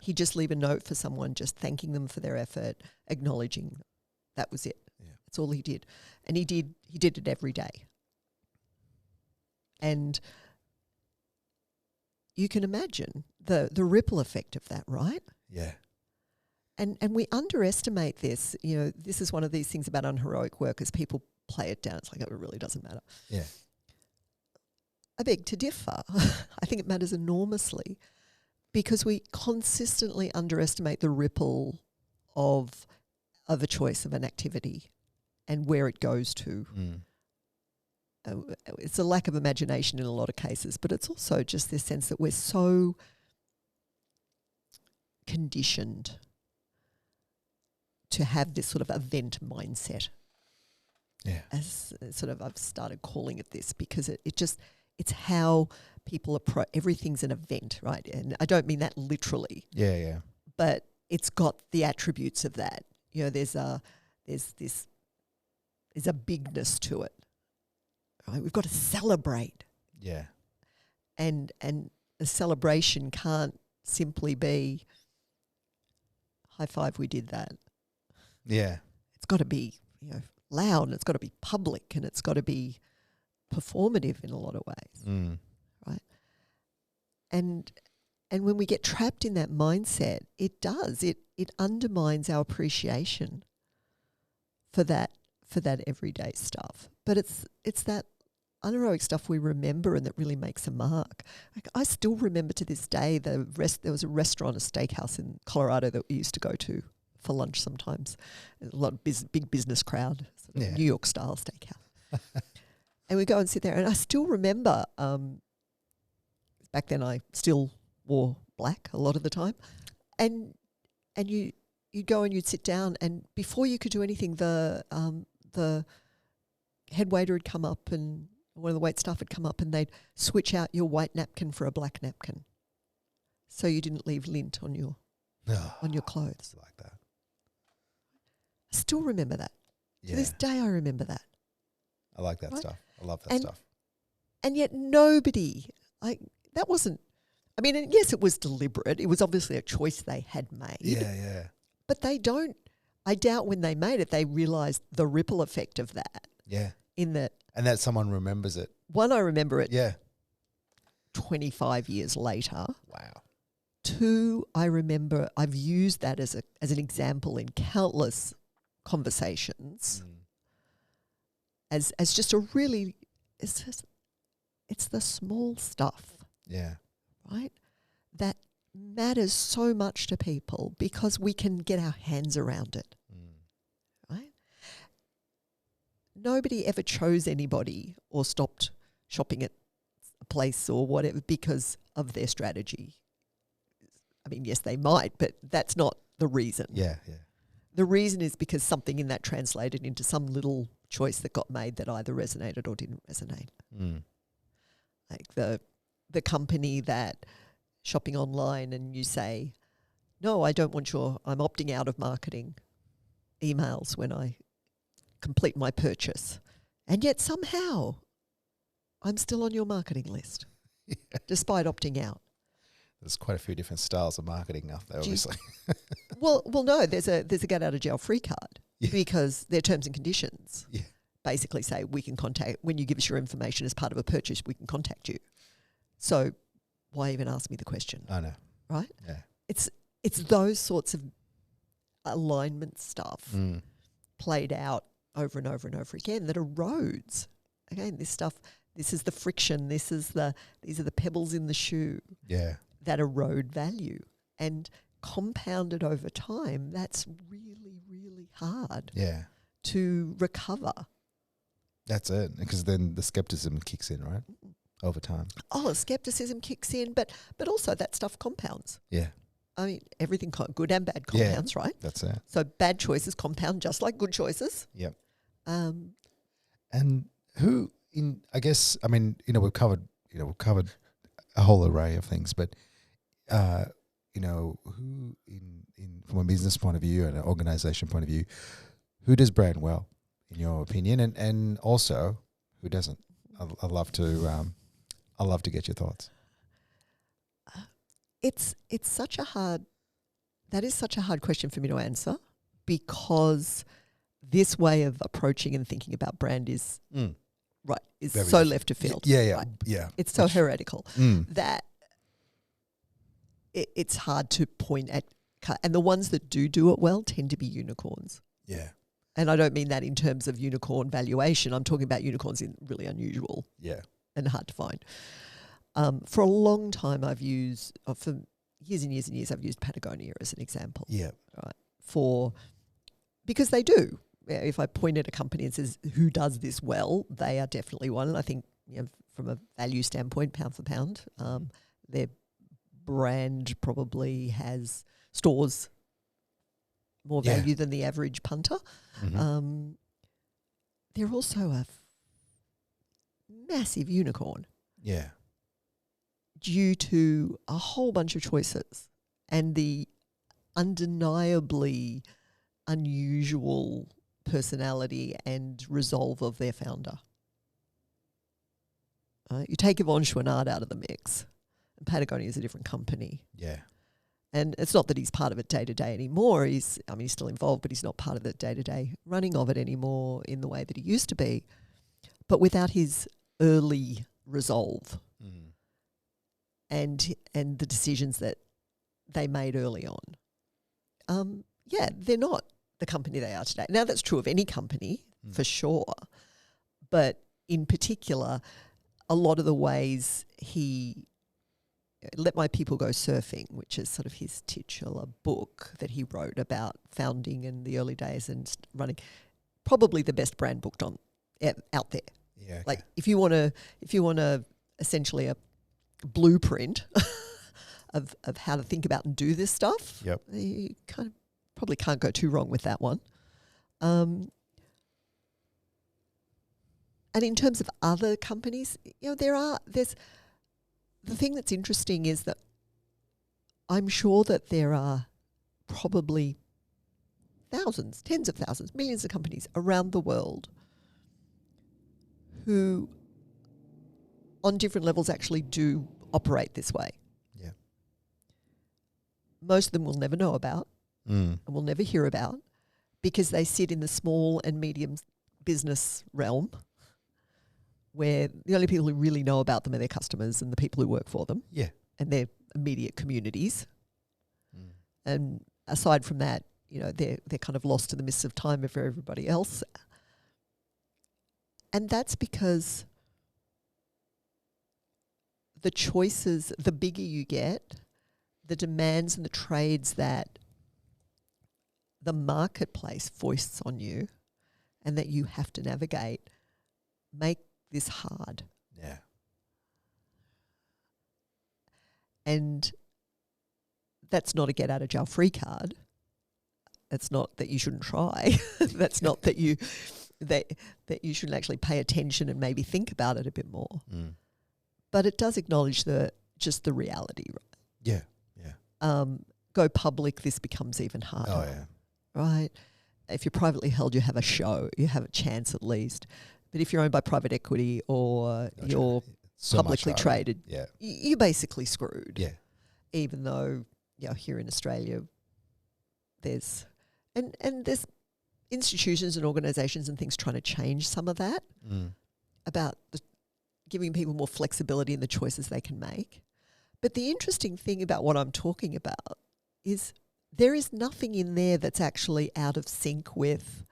Speaker 1: he'd just leave a note for someone, just thanking them for their effort, acknowledging them. That was it. Yeah. That's all he did. And he did it every day. And you can imagine the ripple effect of that, right?
Speaker 2: Yeah.
Speaker 1: And we underestimate this. This is one of these things about unheroic work, as people play it down. It's like, oh, it really doesn't matter.
Speaker 2: Yeah.
Speaker 1: I beg to differ. I think it matters enormously because we consistently underestimate the ripple of a choice of an activity and where it goes to. It's a lack of imagination in a lot of cases, but it's also just this sense that we're so conditioned to have this sort of event mindset.
Speaker 2: Yeah.
Speaker 1: As sort of I've started calling it this because it's how people approach everything's an event, right? And I don't mean that literally.
Speaker 2: Yeah, yeah.
Speaker 1: But it's got the attributes of that. There's a bigness to it. Right? We've got to celebrate.
Speaker 2: Yeah.
Speaker 1: And a celebration can't simply be high five, we did that.
Speaker 2: Yeah.
Speaker 1: It's got to be, loud, and it's got to be public, and it's got to be performative in a lot of ways. Right? And when we get trapped in that mindset, it undermines our appreciation for that everyday stuff. But it's that unheroic stuff we remember and that really makes a mark. Like, I still remember to this day there was a restaurant, a steakhouse in Colorado that we used to go to for lunch sometimes. A lot of big business crowd, sort of New York style steakhouse. And we go and sit there, and I still remember back then I still wore black a lot of the time, and you'd go and you'd sit down, and before you could do anything, the head waiter had come up, and one of the wait staff had come up, and they'd switch out your white napkin for a black napkin, so you didn't leave lint on your clothes.
Speaker 2: Like that.
Speaker 1: I still remember that. To this day, I remember that.
Speaker 2: I like that stuff. I love that stuff.
Speaker 1: And yet nobody, that wasn't, and yes, it was deliberate. It was obviously a choice they had made.
Speaker 2: Yeah, yeah.
Speaker 1: But I doubt when they made it, they realised the ripple effect of that.
Speaker 2: Yeah.
Speaker 1: In that.
Speaker 2: And that someone remembers it.
Speaker 1: One, I remember it.
Speaker 2: Yeah.
Speaker 1: 25 years later.
Speaker 2: Wow. 2,
Speaker 1: I remember I've used that as an example in countless conversations. As just a really, it's the small stuff.
Speaker 2: Yeah.
Speaker 1: Right? That matters so much to people because we can get our hands around it. nobody ever chose anybody or stopped shopping at a place or whatever because of their strategy. I mean, yes, they might, but that's not the reason.
Speaker 2: Yeah.
Speaker 1: The reason is because something in that translated into some little choice that got made that either resonated or didn't resonate. Like the company that shopping online and you say, no, I don't want I'm opting out of marketing emails when I complete my purchase. And yet somehow I'm still on your marketing list despite opting out.
Speaker 2: There's quite a few different styles of marketing out there, obviously.
Speaker 1: Well, no, there's a get out of jail free card because their terms and conditions basically say we can contact, when you give us your information as part of a purchase, we can contact you. So why even ask me the question?
Speaker 2: I know.
Speaker 1: Right?
Speaker 2: Yeah.
Speaker 1: It's those sorts of alignment stuff played out over and over and over again that erodes. Again, this is the friction, these are the pebbles in the shoe.
Speaker 2: Yeah.
Speaker 1: That erode value, and compounded over time, that's really, really hard to recover.
Speaker 2: That's it, because then the skepticism kicks in, right, over time.
Speaker 1: Oh, skepticism kicks in, but also that stuff compounds.
Speaker 2: Yeah.
Speaker 1: I mean, everything, good and bad compounds, right?
Speaker 2: That's it.
Speaker 1: So bad choices compound just like good choices.
Speaker 2: Yep.
Speaker 1: And
Speaker 2: who, we've covered a whole array of things, but who in from a business point of view and an organization point of view, who does brand well, in your opinion, and also who doesn't? I'd love to get your thoughts.
Speaker 1: It's such a hard question for me to answer, because this way of approaching and thinking about brand is
Speaker 2: Very
Speaker 1: so
Speaker 2: different.
Speaker 1: left of field.
Speaker 2: Yeah.
Speaker 1: Right?
Speaker 2: Yeah.
Speaker 1: It's so heretical that it's hard to point at. And the ones that do it well tend to be unicorns.
Speaker 2: Yeah.
Speaker 1: And I don't mean that in terms of unicorn valuation. I'm talking about unicorns in really unusual and hard to find. For a long time, for years and years and years, I've used Patagonia as an example.
Speaker 2: Yeah.
Speaker 1: Right. Because they do. If I point at a company and says, who does this well, they are definitely one. And I think, from a value standpoint, pound for pound, their brand probably stores more value than the average punter.
Speaker 2: Mm-hmm.
Speaker 1: They're also a massive unicorn.
Speaker 2: Yeah.
Speaker 1: Due to a whole bunch of choices and the undeniably unusual personality and resolve of their founder. You take Yvon Chouinard out of the mix, and Patagonia is a different company.
Speaker 2: Yeah.
Speaker 1: And it's not that he's part of it day to day anymore. He's still involved, but he's not part of the day to day running of it anymore in the way that he used to be. But without his early resolve and the decisions that they made early on, they're not the company they are today. Now, that's true of any company for sure, but in particular, a lot of the ways he Let My People Go Surfing, which is sort of his titular book that he wrote about founding in the early days and running, probably the best brand book out there.
Speaker 2: Yeah. Okay.
Speaker 1: Like if you want to essentially a blueprint of how to think about and do this stuff, you probably can't go too wrong with that one. And in terms of other companies, there's the thing that's interesting is that I'm sure that there are probably thousands, tens of thousands, millions of companies around the world who on different levels actually do operate this way.
Speaker 2: Yeah.
Speaker 1: Most of them we'll never know about and we'll never hear about because they sit in the small and medium business realm where the only people who really know about them are their customers and the people who work for them.
Speaker 2: Yeah.
Speaker 1: And their immediate communities. And aside from that, they're kind of lost in the mists of time for everybody else. And that's because the choices, the bigger you get, the demands and the trades that the marketplace foists on you and that you have to navigate make this hard.
Speaker 2: Yeah.
Speaker 1: And that's not a get out of jail free card. That's not that you shouldn't try. That's not that you shouldn't actually pay attention and maybe think about it a bit more. But it does acknowledge just the reality, right?
Speaker 2: Yeah. Yeah.
Speaker 1: Go public, this becomes even harder.
Speaker 2: Oh, yeah.
Speaker 1: Right? If you're privately held, you have a show, you have a chance at least. But if you're owned by private equity or you're publicly traded, you're basically screwed.
Speaker 2: Yeah.
Speaker 1: Even though, here in Australia, there's institutions and organisations and things trying to change some of that about giving people more flexibility in the choices they can make. But the interesting thing about what I'm talking about is there is nothing in there that's actually out of sync with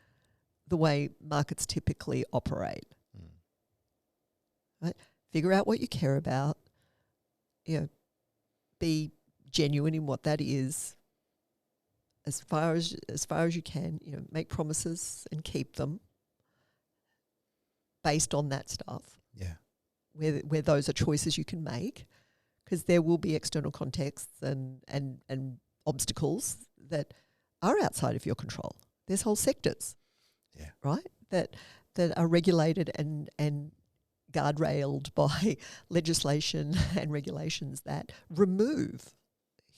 Speaker 1: the way markets typically operate. Right? Figure out what you care about. Be genuine in what that is. As far as you can, make promises and keep them based on that stuff.
Speaker 2: Yeah.
Speaker 1: Where those are choices you can make, because there will be external contexts and obstacles that are outside of your control. There's whole sectors, right, that are regulated and guardrailed by legislation and regulations that remove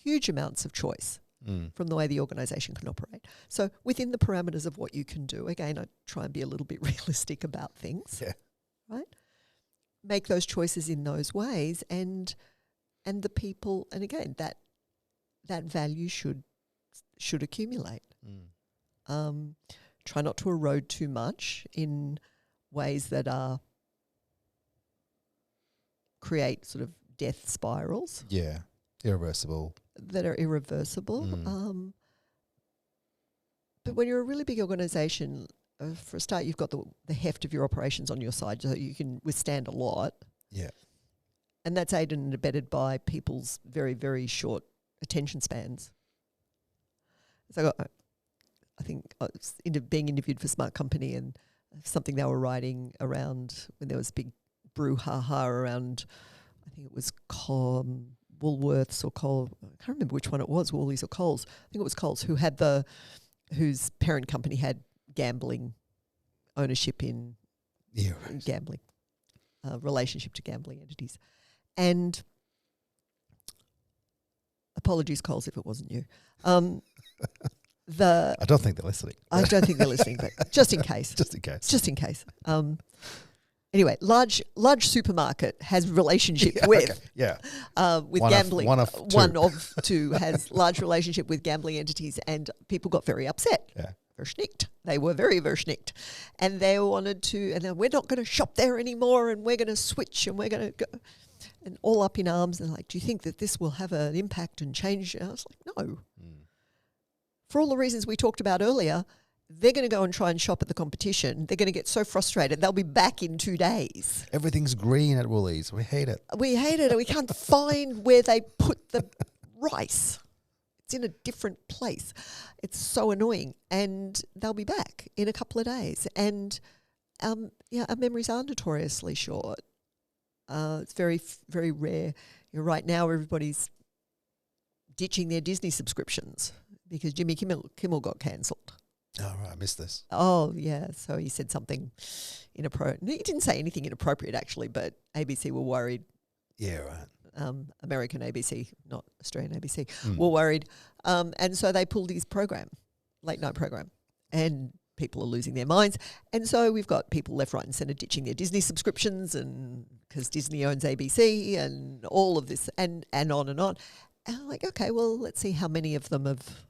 Speaker 1: huge amounts of choice from the way the organisation can operate. So within the parameters of what you can do, again, I try and be a little bit realistic about things, right? Make those choices in those ways, and the people, and again, that value should accumulate. Try not to erode too much in ways that create sort of death spirals.
Speaker 2: Yeah, irreversible.
Speaker 1: That are irreversible. But when you're a really big organisation, for a start, you've got the heft of your operations on your side, so you can withstand a lot.
Speaker 2: Yeah.
Speaker 1: And that's aided and abetted by people's very, very short attention spans. So I think I was being interviewed for Smart Company, and something they were writing around when there was big brouhaha around, I think it was Woolworths or Coles. I can't remember which one it was, Woolies or Coles. I think it was Coles, whose parent company had gambling ownership in gambling, relationship to gambling entities. And apologies, Coles, if it wasn't you.
Speaker 2: I don't think they're listening.
Speaker 1: I don't think they're listening, but just in case.
Speaker 2: Just in case.
Speaker 1: Just in case. Anyway, large supermarket has relationship with with gambling.
Speaker 2: One of two
Speaker 1: has large relationship with gambling entities, and people got very upset.
Speaker 2: Yeah.
Speaker 1: Verschnickt. They were very verschnickt, and they wanted to. And then we're not going to shop there anymore, and we're going to switch, and we're going to go, and all up in arms. And like, do you think that this will have an impact and change? And I was like, no. For all the reasons we talked about earlier. They're going to go and try and shop at the competition. They're going to get so frustrated. They'll be back in 2 days.
Speaker 2: Everything's green at Woolies. We hate it.
Speaker 1: We hate it. And we can't find where they put the rice. It's in a different place. It's so annoying. And they'll be back in a couple of days. And our memories are notoriously short. It's very, very rare. Right now, everybody's ditching their Disney subscriptions because Jimmy Kimmel got cancelled.
Speaker 2: Oh, right, I missed this.
Speaker 1: Oh, yeah. So he said something inappropriate. He didn't say anything inappropriate, actually, but ABC were worried.
Speaker 2: Yeah, right.
Speaker 1: American ABC, not Australian ABC, were worried. And so they pulled his program, late night program, and people are losing their minds. And so we've got people left, right and centre ditching their Disney subscriptions, and because Disney owns ABC and all of this and on and on. And I'm like, okay, well, let's see how many of them have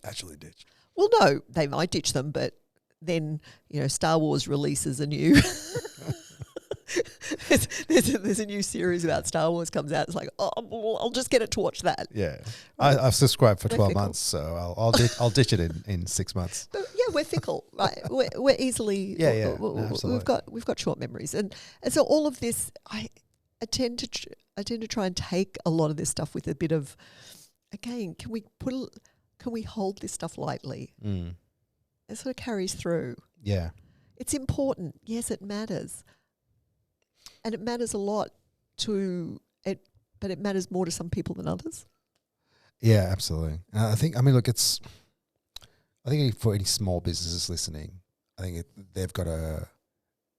Speaker 2: actually ditched.
Speaker 1: Well, no, they might ditch them, but then, Star Wars releases a new... there's a new series about Star Wars comes out. It's like, I'll just get it to watch that.
Speaker 2: Yeah. I've subscribed for 12 months, so I'll ditch it in 6 months.
Speaker 1: But yeah, we're fickle, right? We're easily...
Speaker 2: Absolutely.
Speaker 1: We've got short memories. And so all of this, I tend to try and take a lot of this stuff with a bit of, again, can we hold this stuff lightly? It sort of carries through.
Speaker 2: Yeah.
Speaker 1: It's important. Yes, it matters. And it matters a lot to it, but it matters more to some people than others.
Speaker 2: Yeah, absolutely. I think for any small businesses listening, I think they've got a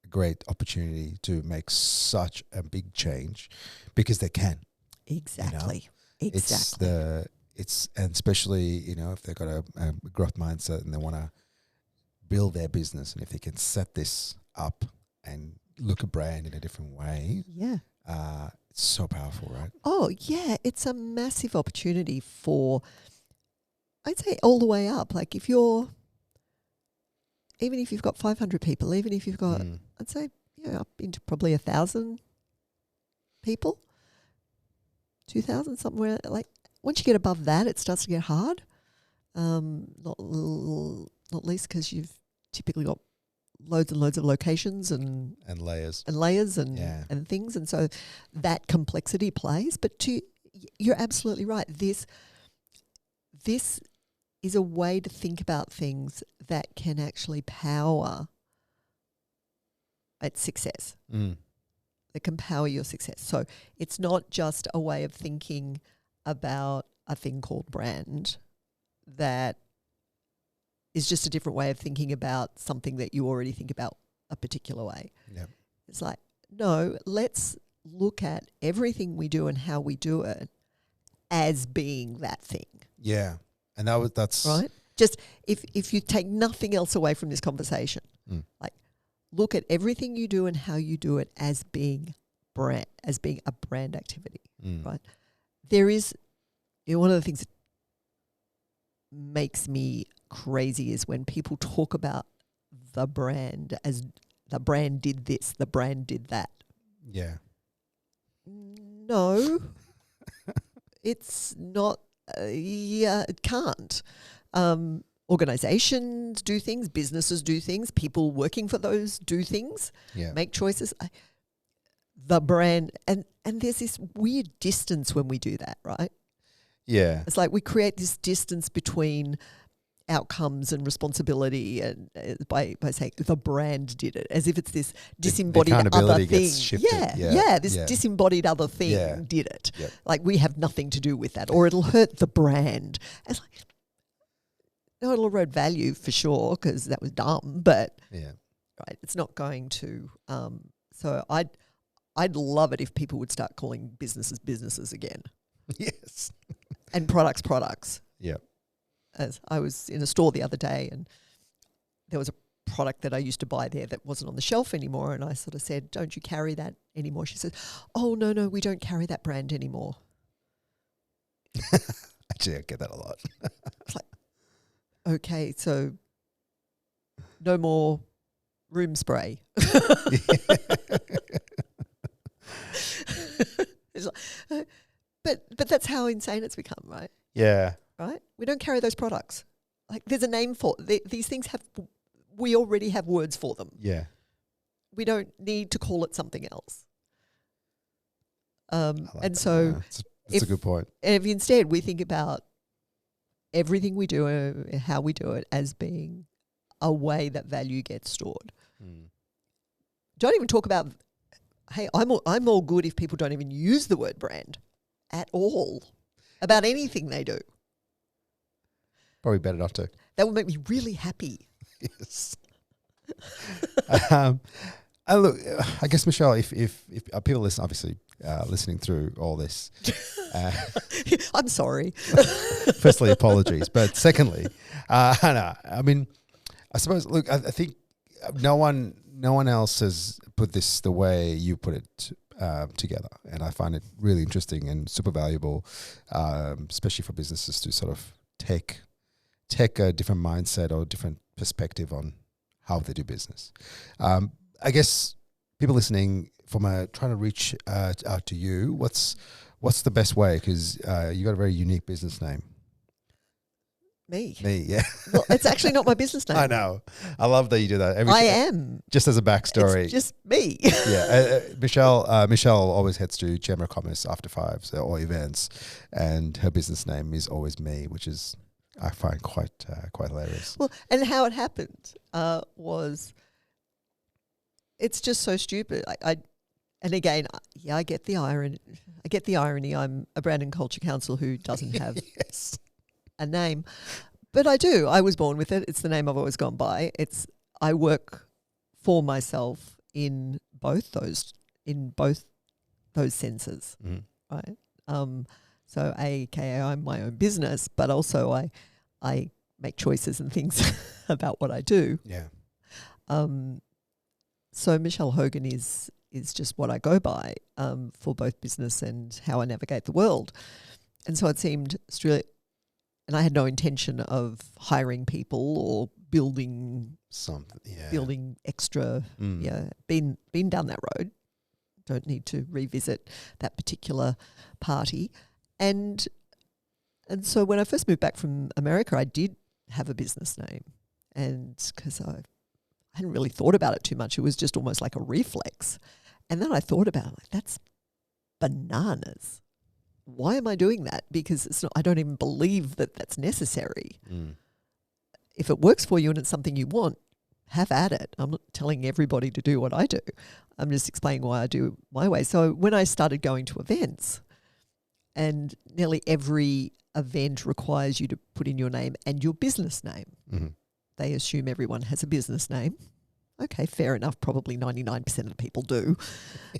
Speaker 2: great opportunity to make such a big change because they can.
Speaker 1: Exactly.
Speaker 2: And especially, if they've got a growth mindset and they want to build their business, and if they can set this up and look at brand in a different way, it's so powerful, right?
Speaker 1: Oh, yeah. It's a massive opportunity for, I'd say, all the way up. Like even if you've got 500 people, even if you've got, I'd say, up into probably 1,000 people, 2,000, somewhere. Like once you get above that, it starts to get hard. Not least because you've typically got loads and loads of locations and
Speaker 2: layers
Speaker 1: and things, and so that complexity plays. But you're absolutely right. This is a way to think about things that can actually power its success. That can power your success. So it's not just a way of thinking about a thing called brand that is just a different way of thinking about something that you already think about a particular way.
Speaker 2: Yeah.
Speaker 1: It's like, no, let's look at everything we do and how we do it as being that thing.
Speaker 2: Yeah. And that's
Speaker 1: right. Just if you take nothing else away from this conversation, like look at everything you do and how you do it as being a brand activity, right? There is, one of the things that makes me crazy is when people talk about the brand as the brand did this, the brand did that.
Speaker 2: Yeah.
Speaker 1: No, it's not. It can't. Organizations do things, businesses do things, people working for those do things, make choices. The brand, and there's this weird distance when we do that, right?
Speaker 2: Yeah.
Speaker 1: It's like we create this distance between outcomes and responsibility, and by saying the brand did it, as if it's this disembodied other thing. This disembodied other thing did it.
Speaker 2: Yep.
Speaker 1: Like we have nothing to do with that, or it'll hurt the brand. It's like, no, it'll erode value for sure because that was dumb, but right, it's not going to. So I'd love it if people would start calling businesses again.
Speaker 2: Yes.
Speaker 1: And products.
Speaker 2: Yeah.
Speaker 1: As I was in a store the other day and there was a product that I used to buy there that wasn't on the shelf anymore, and I sort of said, "Don't you carry that anymore?" She said, "Oh, no, we don't carry that brand anymore."
Speaker 2: Actually, I get that a lot.
Speaker 1: It's like, okay, so no more room spray. It's like, but that's how insane it's become, right?
Speaker 2: Yeah.
Speaker 1: Right? We don't carry those products. Like there's a name for these things. We already have words for them.
Speaker 2: Yeah.
Speaker 1: We don't need to call it something else.
Speaker 2: It's a good point.
Speaker 1: If instead we think about everything we do and how we do it as being a way that value gets stored. Don't even talk about, hey, I'm all good if people don't even use the word brand at all about anything they do.
Speaker 2: Probably better not to.
Speaker 1: That would make me really happy.
Speaker 2: Yes. And look, I guess, Michelle, if people listening through all this,
Speaker 1: I'm sorry.
Speaker 2: Firstly, apologies, but secondly, I mean, I suppose. Look, I think no one else has put this the way you put it together, and I find it really interesting and super valuable, especially for businesses to sort of take a different mindset or different perspective on how they do business. I guess people listening trying to reach out to you, what's the best way? Because you got a very unique business name.
Speaker 1: Me,
Speaker 2: yeah.
Speaker 1: Well, it's actually not my business name.
Speaker 2: I know. I love that you do that.
Speaker 1: I am.
Speaker 2: Just as a backstory.
Speaker 1: It's just me.
Speaker 2: Michelle always heads to Chamber of Commerce after 5 or events, and her business name is always me, which is I find quite hilarious.
Speaker 1: Well, and how it happened was it's just so stupid. And again, I get the irony. I'm a brand and culture counsel who doesn't have
Speaker 2: Yes.
Speaker 1: a name, but I do. I was born with it. It's the name I've always gone by. I work for myself in both those senses, right? So AKA I'm my own business, but also I make choices and things about what I do.
Speaker 2: Yeah.
Speaker 1: So Michel Hogan is just what I go by for both business and how I navigate the world. And so it seemed and I had no intention of hiring people or building
Speaker 2: Something. Yeah.
Speaker 1: building extra. Been down that road. Don't need to revisit that particular party. And so when I first moved back from America, I did have a business name, and because I hadn't really thought about it too much, it was just almost like a reflex. And then I thought about it, like, that's bananas. Why am I doing that? Because it's not. I don't even believe that that's necessary. If it works for you and it's something you want, have at it. I'm not telling everybody to do what I do. I'm just explaining why I do my way. So when I started going to events, and nearly every event requires you to put in your name and your business name. They assume everyone has a business name. Okay, fair enough. Probably 99% of the people do,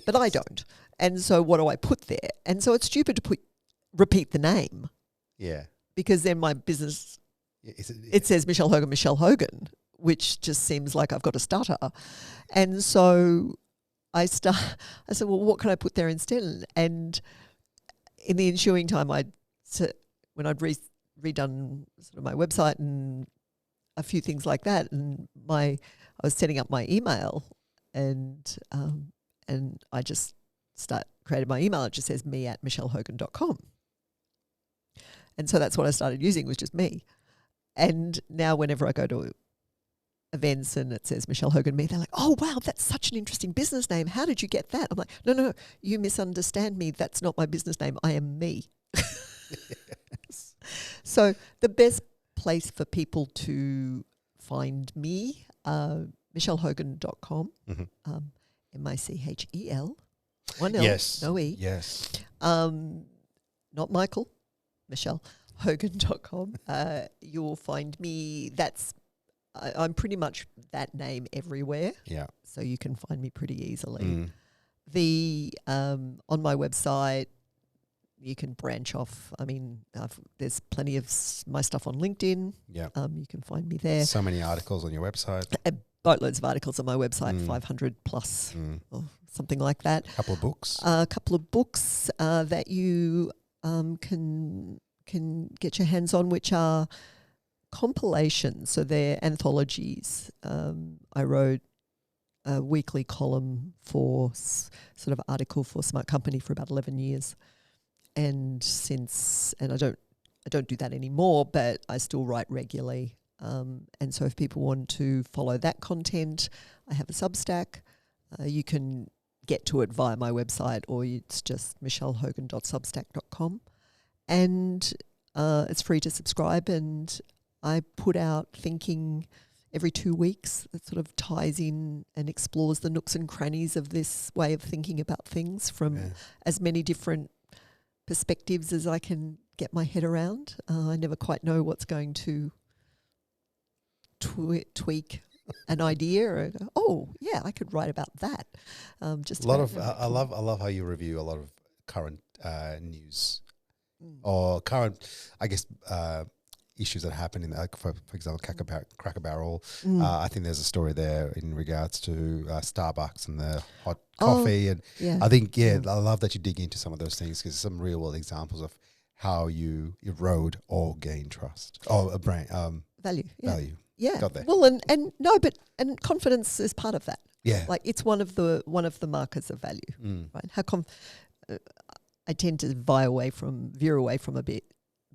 Speaker 1: but I don't. And so what do I put there? And so it's stupid to repeat the name.
Speaker 2: Yeah.
Speaker 1: Because then my business,
Speaker 2: Yeah,
Speaker 1: it says Michel Hogan, which just seems like I've got a stutter. And so I said, well, what can I put there instead? And in the ensuing time, when I'd redone sort of my website and a few things like that, and I was setting up my email, and I just created my email. It just says me@michelhogan.com. And so that's what I started using, was just me. And now whenever I go to events and it says Michel Hogan me, they're like, oh, wow, that's such an interesting business name. How did you get that? I'm like, no, you misunderstand me. That's not my business name. I am me. Yes. So the best place for people to find me, michelhogan.com, MICHEL, one L,
Speaker 2: Yes.
Speaker 1: no E.
Speaker 2: Yes.
Speaker 1: Not Michael, Michel, Hogan.com. You'll find me. I'm pretty much that name everywhere.
Speaker 2: Yeah.
Speaker 1: So you can find me pretty easily. On my website, you can branch off. I mean, there's plenty of my stuff on LinkedIn.
Speaker 2: Yeah.
Speaker 1: You can find me there.
Speaker 2: So many articles on your website.
Speaker 1: Boatloads of articles on my website, 500 plus or something like that.
Speaker 2: A couple of books.
Speaker 1: A couple of books that you can get your hands on, which are compilations. So they're anthologies. I wrote a weekly column for sort of article for Smart Company for about 11 years. And I don't do that anymore, but I still write regularly. And so if people want to follow that content, I have a Substack. You can get to it via my website, or it's just michelhogan.substack.com. And it's free to subscribe, and I put out thinking every 2 weeks that sort of ties in and explores the nooks and crannies of this way of thinking about things from as many different perspectives as I can get my head around. I never quite know what's going to tweak an idea, or go, oh yeah, I could write about that. Just
Speaker 2: a lot of I love how you review a lot of current news or current, I guess, issues that happen in, like for example, Cracker Barrel. I think there's a story there in regards to Starbucks and the hot coffee, and I think I love that you dig into some of those things, because some real world examples of how you erode or gain trust or a brand
Speaker 1: value.
Speaker 2: Value.
Speaker 1: Yeah.
Speaker 2: Got there.
Speaker 1: Well, and confidence is part of that.
Speaker 2: Yeah.
Speaker 1: Like it's one of the markers of value, right? How I tend to veer away from a bit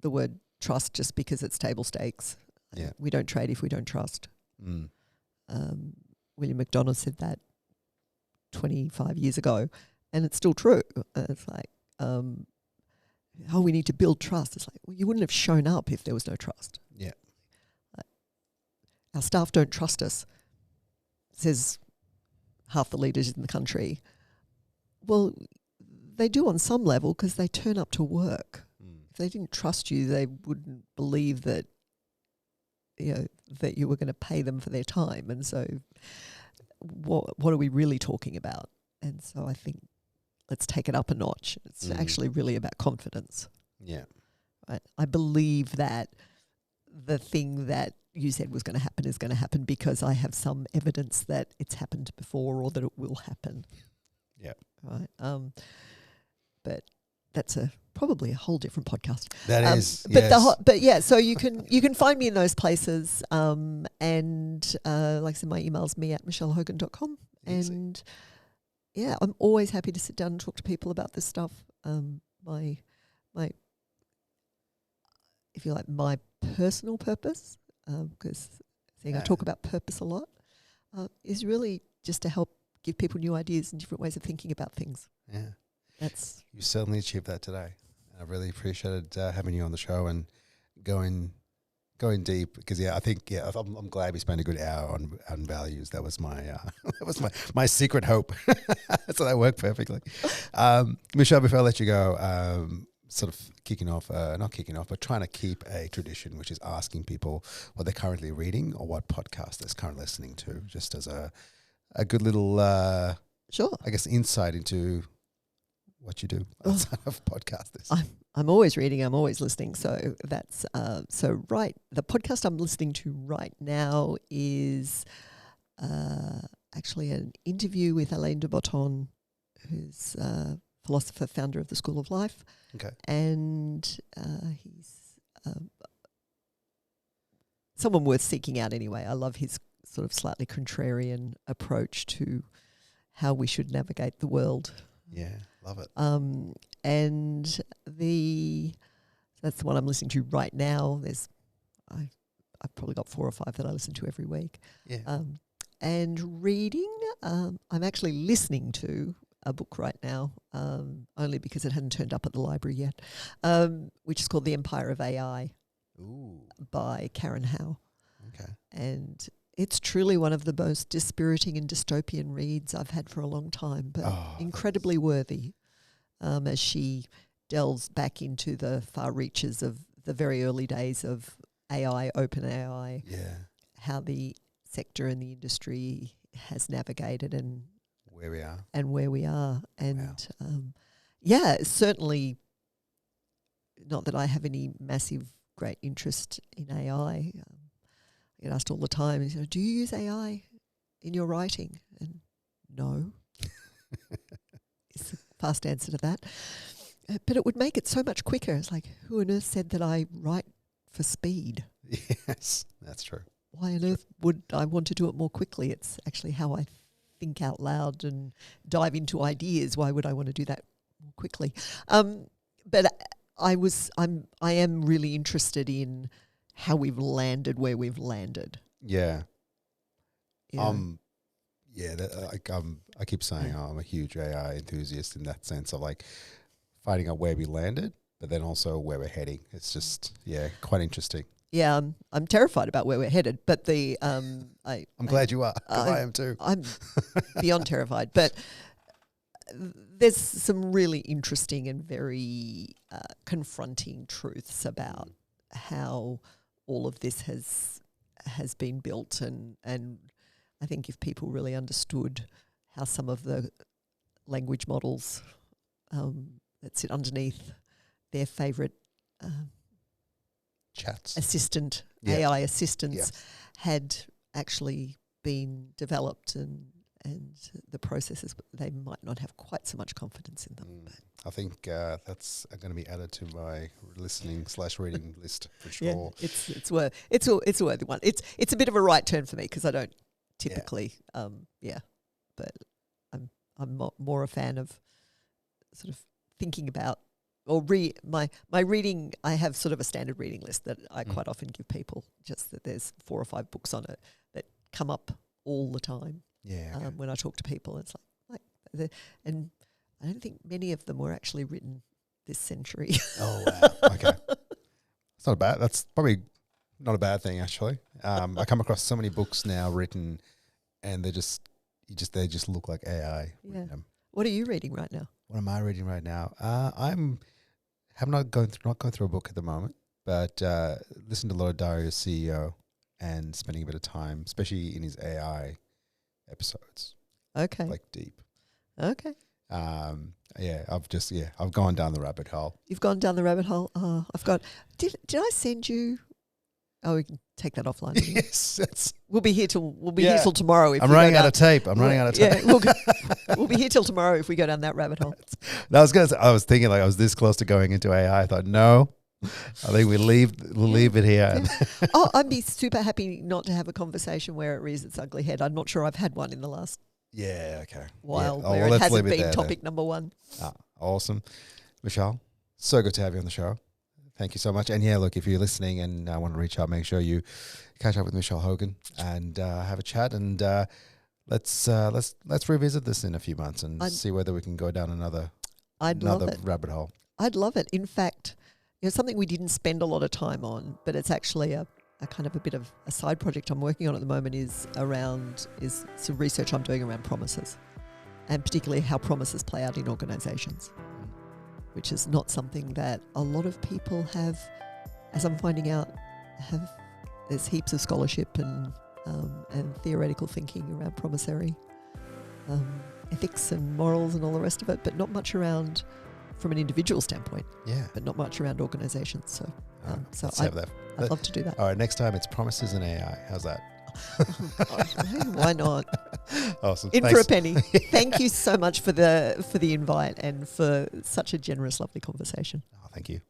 Speaker 1: the word trust, just because it's table stakes.
Speaker 2: Yeah.
Speaker 1: We don't trade if we don't trust. William McDonald said that 25 years ago, and it's still true. It's like, we need to build trust. It's like, well, you wouldn't have shown up if there was no trust.
Speaker 2: Yeah.
Speaker 1: Our staff don't trust us, says half the leaders in the country. Well, they do on some level because they turn up to work. If they didn't trust you, they wouldn't believe that, that you were going to pay them for their time. And so what are we really talking about? And so I think let's take it up a notch. It's actually really about confidence.
Speaker 2: Yeah.
Speaker 1: Right? I believe that the thing that you said was going to happen is going to happen because I have some evidence that it's happened before or that it will happen.
Speaker 2: Yeah.
Speaker 1: Right. But that's probably a whole different podcast.
Speaker 2: That is.
Speaker 1: But yeah, so you can find me in those places. And like I said, my email's me@michelhogan.com.
Speaker 2: Easy.
Speaker 1: And yeah, I'm always happy to sit down and talk to people about this stuff. My if you like, my personal purpose, because I talk about purpose a lot, is really just to help give people new ideas and different ways of thinking about things.
Speaker 2: Yeah. You certainly achieved that today. And I really appreciated having you on the show and going deep because I think I'm glad we spent a good hour on values. That was my my secret hope. So that worked perfectly. Michelle, before I let you go, sort of not kicking off, but trying to keep a tradition, which is asking people what they're currently reading or what podcast they're currently listening to, just as a good little,
Speaker 1: sure,
Speaker 2: I guess, insight into what you do outside of podcasters.
Speaker 1: I'm always reading, I'm always listening. So that's the podcast I'm listening to right now is actually an interview with Alain de Botton, who's a philosopher, founder of the School of Life.
Speaker 2: Okay.
Speaker 1: And he's someone worth seeking out anyway. I love his sort of slightly contrarian approach to how we should navigate the world.
Speaker 2: Yeah, love it.
Speaker 1: And that's the one I'm listening to right now. I've probably got 4 or 5 that I listen to every week.
Speaker 2: Yeah.
Speaker 1: And reading, I'm actually listening to a book right now, only because it hadn't turned up at the library yet, which is called The Empire of AI.
Speaker 2: Ooh.
Speaker 1: By Karen Howe.
Speaker 2: Okay.
Speaker 1: And it's truly one of the most dispiriting and dystopian reads I've had for a long time, but incredibly worthy as she delves back into the far reaches of the very early days of AI, open AI, how the sector and the industry has navigated and
Speaker 2: where we are.
Speaker 1: And certainly not that I have any massive great interest in AI. I get asked all the time, do you use AI in your writing? And no. It's the fast answer to that. But it would make it so much quicker. It's like, who on earth said that I write for speed?
Speaker 2: Yes, that's true.
Speaker 1: Why on earth would I want to do it more quickly? It's actually how I think out loud and dive into ideas. Why would I want to do that more quickly? But I am really interested in how we've landed where we've landed.
Speaker 2: Yeah.
Speaker 1: You know?
Speaker 2: I keep saying I'm a huge AI enthusiast in that sense of like finding out where we landed, but then also where we're heading. It's just quite interesting.
Speaker 1: Yeah, I'm terrified about where we're headed, but
Speaker 2: I'm glad you are. 'Cause I am too.
Speaker 1: I'm beyond terrified, but there's some really interesting and very confronting truths about how all of this has been built, and I think if people really understood how some of the language models that sit underneath their favourite
Speaker 2: chats
Speaker 1: assistant, AI assistants, had actually been developed and the processes, they might not have quite so much confidence in them.
Speaker 2: I think that's going to be added to my listening/reading list for sure.
Speaker 1: Yeah, it's a worthy one. It's a bit of a right turn for me because I don't typically, but I'm more a fan of sort of thinking about or my reading. I have sort of a standard reading list that I quite often give people. Just that there's 4 or 5 books on it that come up all the time.
Speaker 2: Yeah. Okay.
Speaker 1: When I talk to people, it's and I don't think many of them were actually written this century.
Speaker 2: Oh wow! Okay, it's not bad. That's probably not a bad thing actually. I come across so many books now written, and they're just they just look like AI.
Speaker 1: Yeah. What are you reading right now?
Speaker 2: What am I reading right now? Have not going through a book at the moment, but listened to a lot of Dario's CEO and spending a bit of time, especially in his AI episodes.
Speaker 1: Okay.
Speaker 2: Like deep.
Speaker 1: Okay.
Speaker 2: I've gone down the rabbit hole.
Speaker 1: You've gone down the rabbit hole. Oh, did I send you? Oh, we can take that offline.
Speaker 2: Yes,
Speaker 1: we'll be here till tomorrow. If
Speaker 2: I'm running out of tape.
Speaker 1: Yeah, we'll be here till tomorrow if we go down that rabbit hole.
Speaker 2: No, I was thinking like I was this close to going into AI. I thought no, I think we'll leave it here.
Speaker 1: Yeah. Oh, I'd be super happy not to have a conversation where it rears its ugly head. I'm not sure I've had one in the last while where it hasn't been topic number one.
Speaker 2: Awesome, Michelle. So good to have you on the show. Thank you so much. And yeah, look, if you're listening and want to reach out, make sure you catch up with Michel Hogan and have a chat. And let's revisit this in a few months and see whether we can go down another rabbit hole.
Speaker 1: I'd love it. In fact, something we didn't spend a lot of time on, but it's actually a kind of a bit of a side project I'm working on at the moment is some research I'm doing around promises, and particularly how promises play out in organisations, which is not something that a lot of people have, as I'm finding out, there's heaps of scholarship and theoretical thinking around promissory ethics and morals and all the rest of it, but not much around from an individual standpoint.
Speaker 2: Yeah.
Speaker 1: But not much around organisations. So, I'd love to do that.
Speaker 2: All right, next time it's promises and AI. How's that?
Speaker 1: Why not?
Speaker 2: Awesome.
Speaker 1: Thanks. For a penny. Thank you so much for the invite and for such a generous, lovely conversation.
Speaker 2: Oh, thank you.